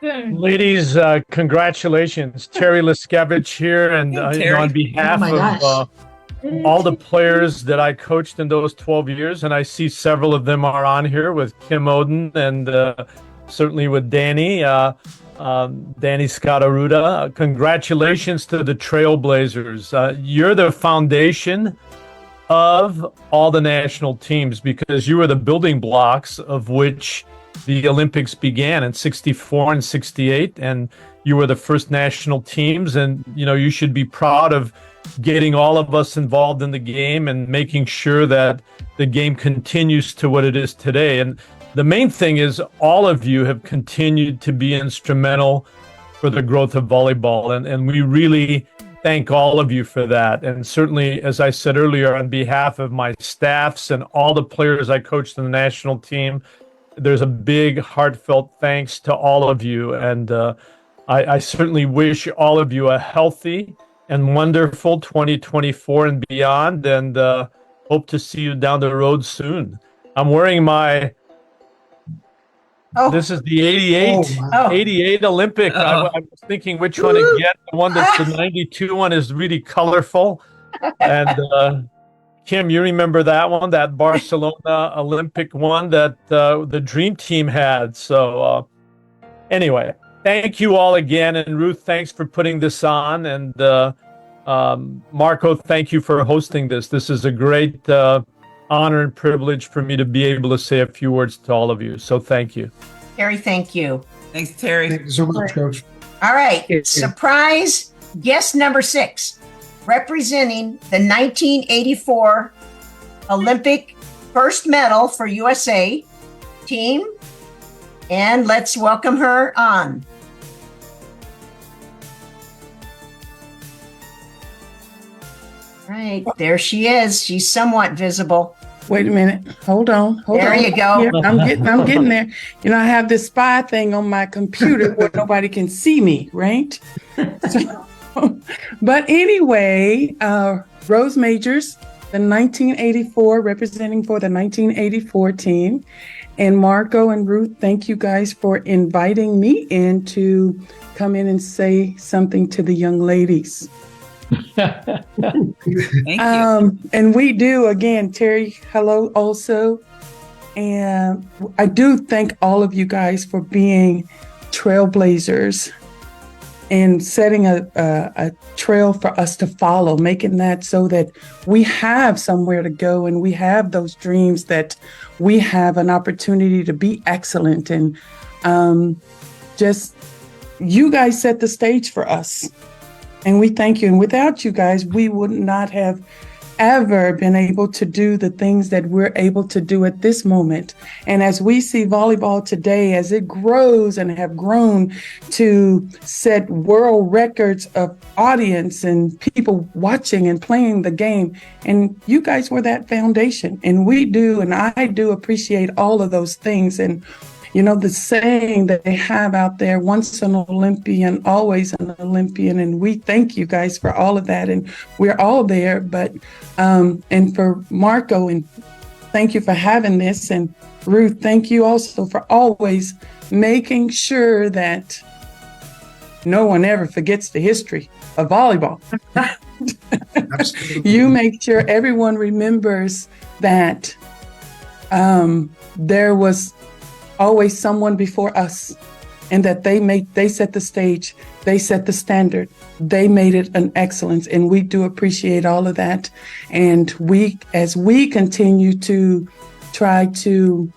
Ladies, congratulations. Terry Liskevich here. And on behalf of all the players that I coached in those 12 years, and I see several of them are on here with Kim Oden and certainly with Danny, Danny Scott-Aruda. Congratulations to the Trailblazers. You're the foundation of all the national teams because you were the building blocks of which the Olympics began in 64 and 68, and you were the first national teams. And, you should be proud of getting all of us involved in the game and making sure that the game continues to what it is today. And the main thing is all of you have continued to be instrumental for the growth of volleyball. And we really thank all of you for that. And certainly, as I said earlier, on behalf of my staffs and all the players I coached in the national team, there's a big heartfelt thanks to all of you. And I certainly wish all of you a healthy and wonderful 2024 and beyond, and hope to see you down the road soon. I'm wearing my, this is the 88 Olympic. I was thinking which one to get. The one that's the 92 one is really colorful. And Kim, you remember that one, that Barcelona Olympic one that the Dream Team had. So anyway, thank you all again. And Ruth, thanks for putting this on. And Marco, thank you for hosting this. This is a great honor and privilege for me to be able to say a few words to all of you. So thank you. Terry, thank you. Thanks, Terry. Thank you so much, Coach. All right. Surprise guest number 6, representing the 1984 Olympic first medal for USA team. And let's welcome her on. All right, there she is. She's somewhat visible. Wait a minute. Hold on. There you go. Yeah, I'm getting there. I have this spy thing on my computer where nobody can see me, right? But anyway, Rose Majors, the 1984, representing for the 1984 team. And Marco and Ruth, thank you guys for inviting me in to come in and say something to the young ladies. Thank you. And we do, again, Terry, hello also. And I do thank all of you guys for being trailblazers and setting a trail for us to follow, making that so that we have somewhere to go and we have those dreams, that we have an opportunity to be excellent. And just you guys set the stage for us. And we thank you. And without you guys, we would not have ever been able to do the things that we're able to do at this moment. And as we see volleyball today, as it grows and have grown to set world records of audience and people watching and playing the game, and you guys were that foundation. And we do, and I do appreciate all of those things. And you know, the saying that they have out there, once an Olympian, always an Olympian. And we thank you guys for all of that. And we're all there. But, and for Marco, and thank you for having this. And Ruth, thank you also for always making sure that no one ever forgets the history of volleyball. You make sure everyone remembers that there was always someone before us, and that they set the stage, they set the standard, they made it an excellence, and we do appreciate all of that. And as we continue to try to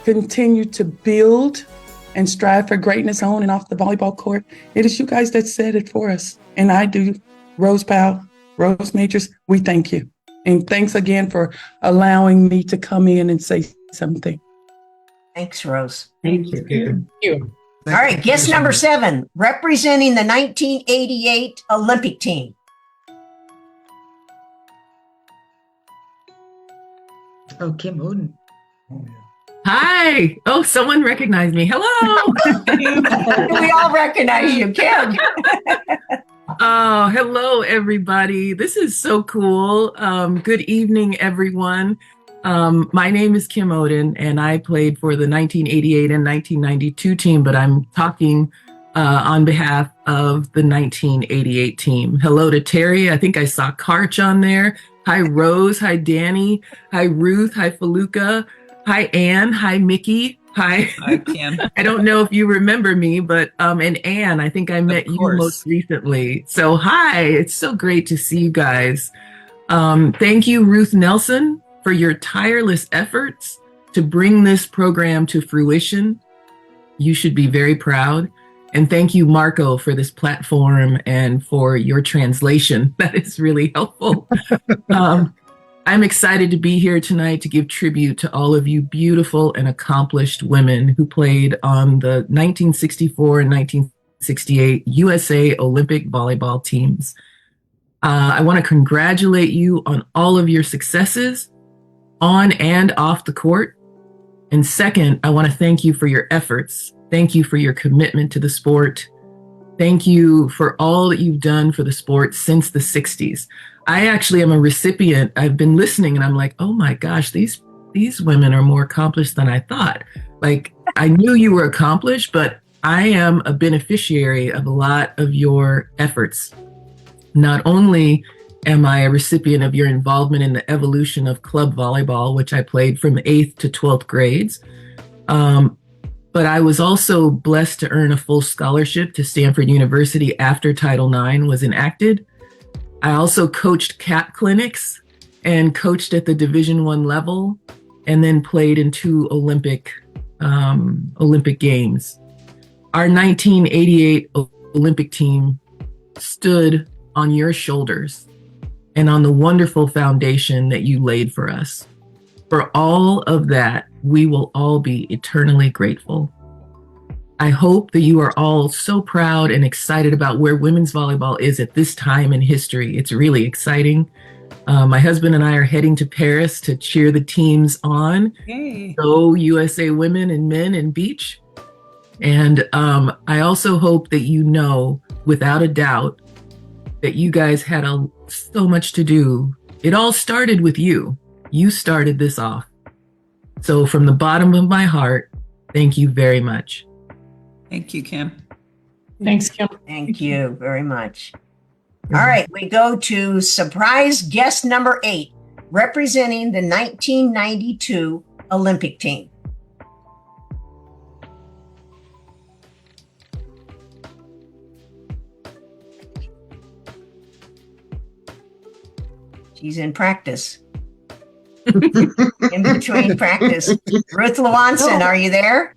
continue to build and strive for greatness on and off the volleyball court, it is you guys that said it for us. And I do, Rose Powell, Rose Majors, we thank you. And thanks again for allowing me to come in and say something. Thanks, Rose. Thank you. Thank you. All right, guest number 7, representing the 1988 Olympic team. Oh, Kim Oden. Hi. Oh, someone recognized me. Hello. We all recognize you, Kim. Oh, hello, everybody. This is so cool. Good evening, everyone. My name is Kim Oden, and I played for the 1988 and 1992 team, but I'm talking on behalf of the 1988 team. Hello to Terry. I think I saw Karch on there. Hi, Rose. Hi, Danny. Hi, Ruth. Hi, Faluka. Hi, Ann. Hi, Mickey. Hi. Hi, Kim. I don't know if you remember me, but and Ann, I think I met you most recently. So hi, it's so great to see you guys. Thank you, Ruth Nelson, for your tireless efforts to bring this program to fruition. You should be very proud. And thank you, Marco, for this platform and for your translation. That is really helpful. I'm excited to be here tonight to give tribute to all of you beautiful and accomplished women who played on the 1964 and 1968 USA Olympic volleyball teams. I want to congratulate you on all of your successes on and off the court. And second, I want to thank you for your efforts. Thank you for your commitment to the sport. Thank you for all that you've done for the sport since the 60s. I actually am a recipient. I've been listening and I'm like, oh my gosh, these women are more accomplished than I thought. Like, I knew you were accomplished, but I am a beneficiary of a lot of your efforts. Not only am I a recipient of your involvement in the evolution of club volleyball, which I played from 8th to 12th grades, but I was also blessed to earn a full scholarship to Stanford University after Title IX was enacted. I also coached CAP clinics and coached at the Division I level, and then played in 2 Olympic Games. Our 1988 Olympic team stood on your shoulders and on the wonderful foundation that you laid for us. For all of that, we will all be eternally grateful. I hope that you are all so proud and excited about where women's volleyball is at this time in history. It's really exciting. My husband and I are heading to Paris to cheer the teams on. Hey. Go USA women and men and beach. And I also hope that you know, without a doubt, that you guys had so much to do. It all started with you. You started this off. So from the bottom of my heart, thank you very much. Thank you, Kim. Thanks, Kim. Thank you very much. All right, we go to surprise guest number 8, representing the 1992 Olympic team. She's in practice. In between practice. Ruth Lewanson, are you there?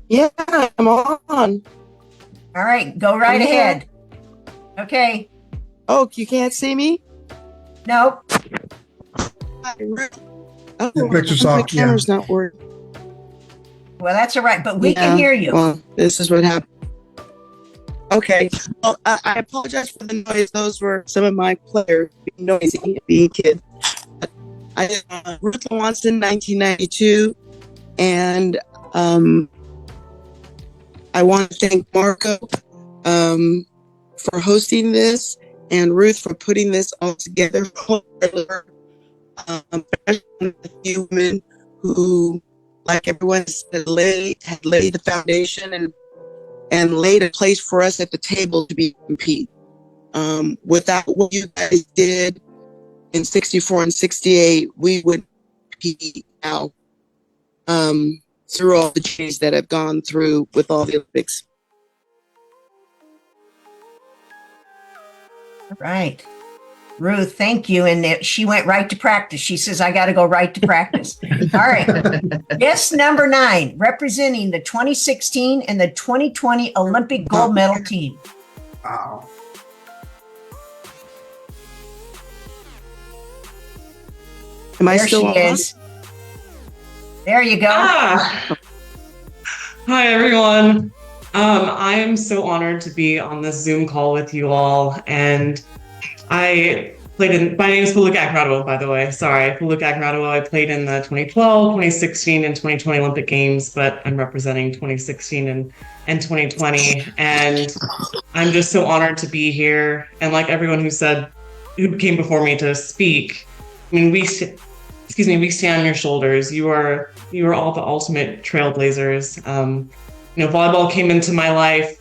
Yeah, I'm on. All right, go right ahead. Okay. Oh, you can't see me? Nope. Oh, picture's my off, camera's not working. Well, that's all right, but we can hear you. Well, this is what happened. Okay. Well, I apologize for the noise. Those were some of my players being noisy, being kids. I Ruth Lewanson, 1992, and I want to thank Marco for hosting this, and Ruth for putting this all together. A few women who, like everyone said, had laid the foundation and laid a place for us at the table to be compete. Without what you guys did in 64 and 68, we would be now through all the changes that have gone through with all the Olympics. All right. Ruth, thank you. And she went right to practice. She says, I got to go right to practice. All right. Guest number 9, representing the 2016 and the 2020 Olympic gold medal team. Wow. Am I There still she on? is. There you go. Hi, everyone. I am so honored to be on this Zoom call with you all. And I played in, my name is Fuluk Akradawo, by the way. Sorry, Fuluk Akradawo. I played in the 2012, 2016, and 2020 Olympic Games, but I'm representing 2016 and 2020. And I'm just so honored to be here. And like everyone who came before me to speak, I mean, we stand on your shoulders. You are all the ultimate trailblazers. Volleyball came into my life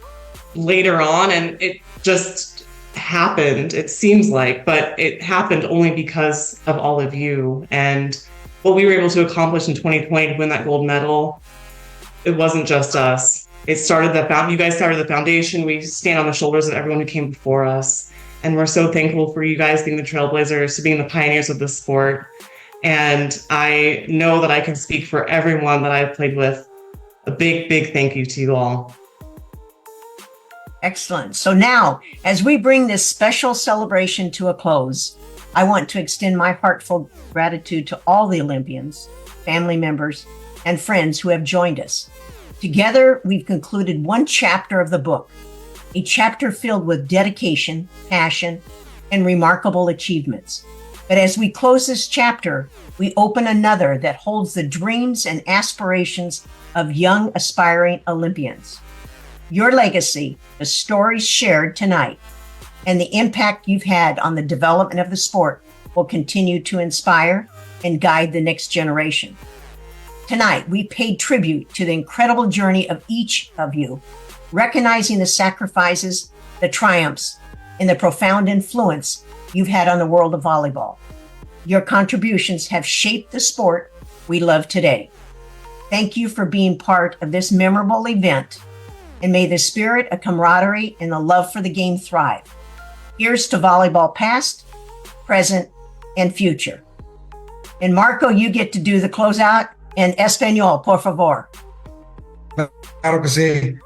later on, and it just happened. It seems like, but it happened only because of all of you and what we were able to accomplish in 2020 to win that gold medal. It wasn't just us. You guys started the foundation. We stand on the shoulders of everyone who came before us, and we're so thankful for you guys being the trailblazers, to being the pioneers of the sport. And I know that I can speak for everyone that I've played with. A big, big thank you to you all. Excellent. So now, as we bring this special celebration to a close, I want to extend my heartfelt gratitude to all the Olympians, family members, and friends who have joined us. Together, we've concluded one chapter of the book, a chapter filled with dedication, passion, and remarkable achievements. But as we close this chapter, we open another that holds the dreams and aspirations of young aspiring Olympians. Your legacy, the stories shared tonight, and the impact you've had on the development of the sport will continue to inspire and guide the next generation. Tonight, we paid tribute to the incredible journey of each of you, recognizing the sacrifices, the triumphs, and the profound influence you've had on the world of volleyball. Your contributions have shaped the sport we love today. Thank you for being part of this memorable event, and may the spirit of camaraderie and the love for the game thrive. Here's to volleyball past, present, and future. And Marco, you get to do the closeout en español, por favor. Claro que sí.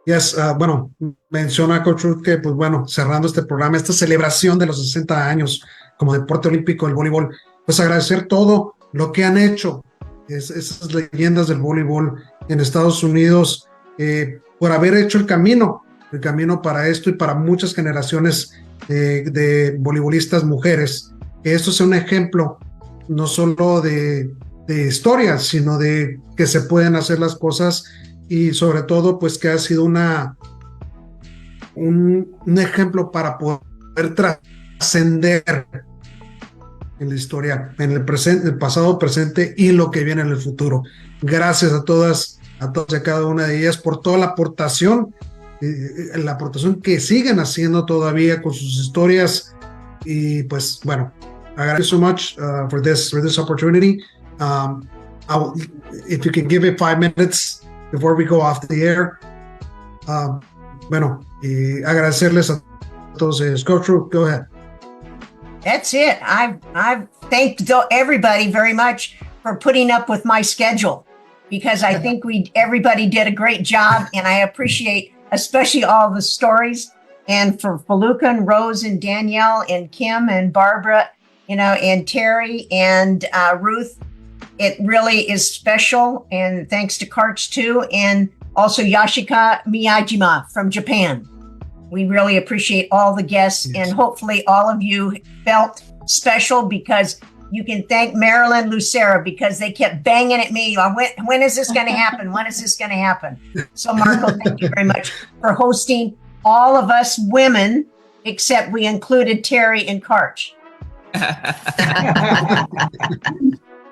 Yes, bueno, menciona Coach Ruth que, pues bueno, cerrando este programa, esta celebración de los 60 años como deporte olímpico del voleibol, pues agradecer todo lo que han hecho esas leyendas del voleibol en Estados Unidos, por haber hecho el camino para esto y para muchas generaciones de voleibolistas mujeres. Que esto sea un ejemplo no solo de historias, sino de que se pueden hacer las cosas, y sobre todo pues que ha sido un ejemplo para poder trascender en la historia, en el presente, el pasado, presente y lo que viene en el futuro. Gracias a todas y a cada una de ellas por toda la aportación que siguen haciendo todavía con sus historias. Y pues bueno, thank you so much for this opportunity. If you can give it 5 minutes before we go off the air. Bueno, y agradecerles a todos ellos. Coach Ruth, go ahead. That's it. I've thanked everybody very much for putting up with my schedule, because I think everybody did a great job, and I appreciate especially all the stories. And for Feluca and Rose and Danielle and Kim and Barbara, and Terry and Ruth, it really is special. And thanks to Karch too, and also Yashika Miyajima from Japan. We really appreciate all the guests, and hopefully all of you felt special, because you can thank Marilyn Lucera, because they kept banging at me. When is this going to happen? When is this going to happen? So Marco, thank you very much for hosting all of us women, except we included Terry and Karch.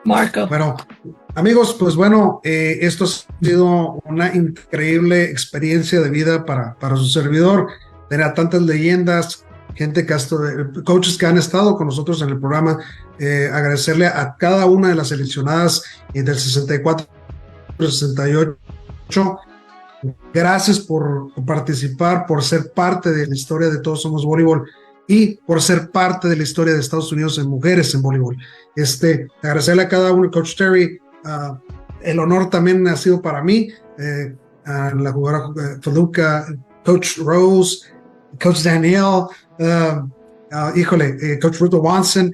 Marco. Bueno, amigos, pues bueno, esto ha sido una increíble experiencia de vida para su servidor. Tener a tantas leyendas, gente coaches que han estado con nosotros en el programa. Agradecerle a cada una de las seleccionadas del 64, 68. Gracias por participar, por ser parte de la historia de Todos Somos Voleibol y por ser parte de la historia de Estados Unidos en mujeres en voleibol. Agradecerle a cada uno, Coach Terry, el honor también ha sido para mí, a la jugadora Feluca, Coach Rose, Coach Danielle, Coach Ruth Watson,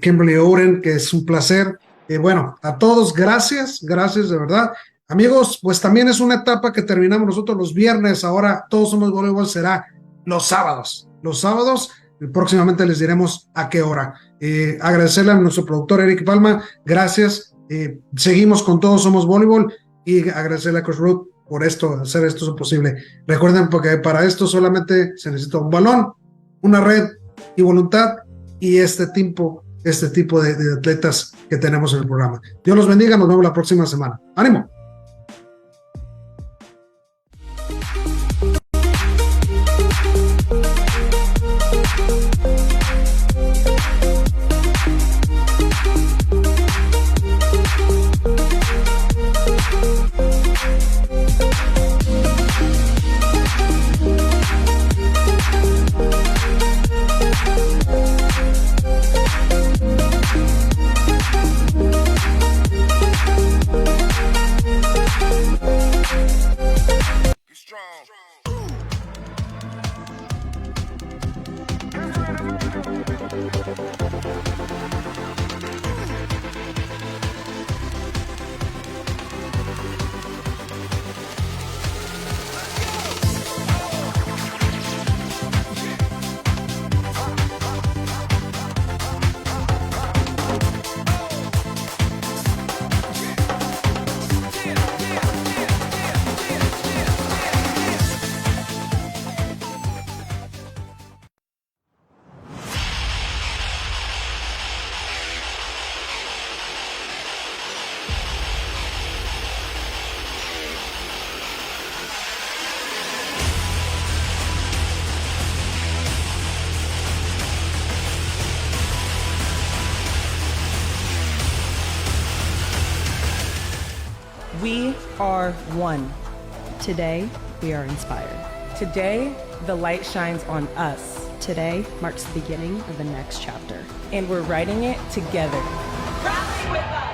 Kimberly Oden, que es un placer. Bueno, a todos, gracias de verdad. Amigos, pues también es una etapa que terminamos nosotros los viernes. Ahora Todos Somos Voleibol será los sábados. Próximamente les diremos a qué hora. Agradecerle a nuestro productor Eric Palma, gracias. Seguimos con Todos Somos Voleibol, y agradecerle a Coach Ruth por hacer esto posible. Recuerden, porque para esto solamente se necesita un balón, una red y voluntad, y este tipo de atletas que tenemos en el programa. Dios los bendiga, nos vemos la próxima semana. ¡Ánimo! We are one. Today, we are inspired. Today, the light shines on us. Today marks the beginning of the next chapter. And we're writing it together. Rally with us!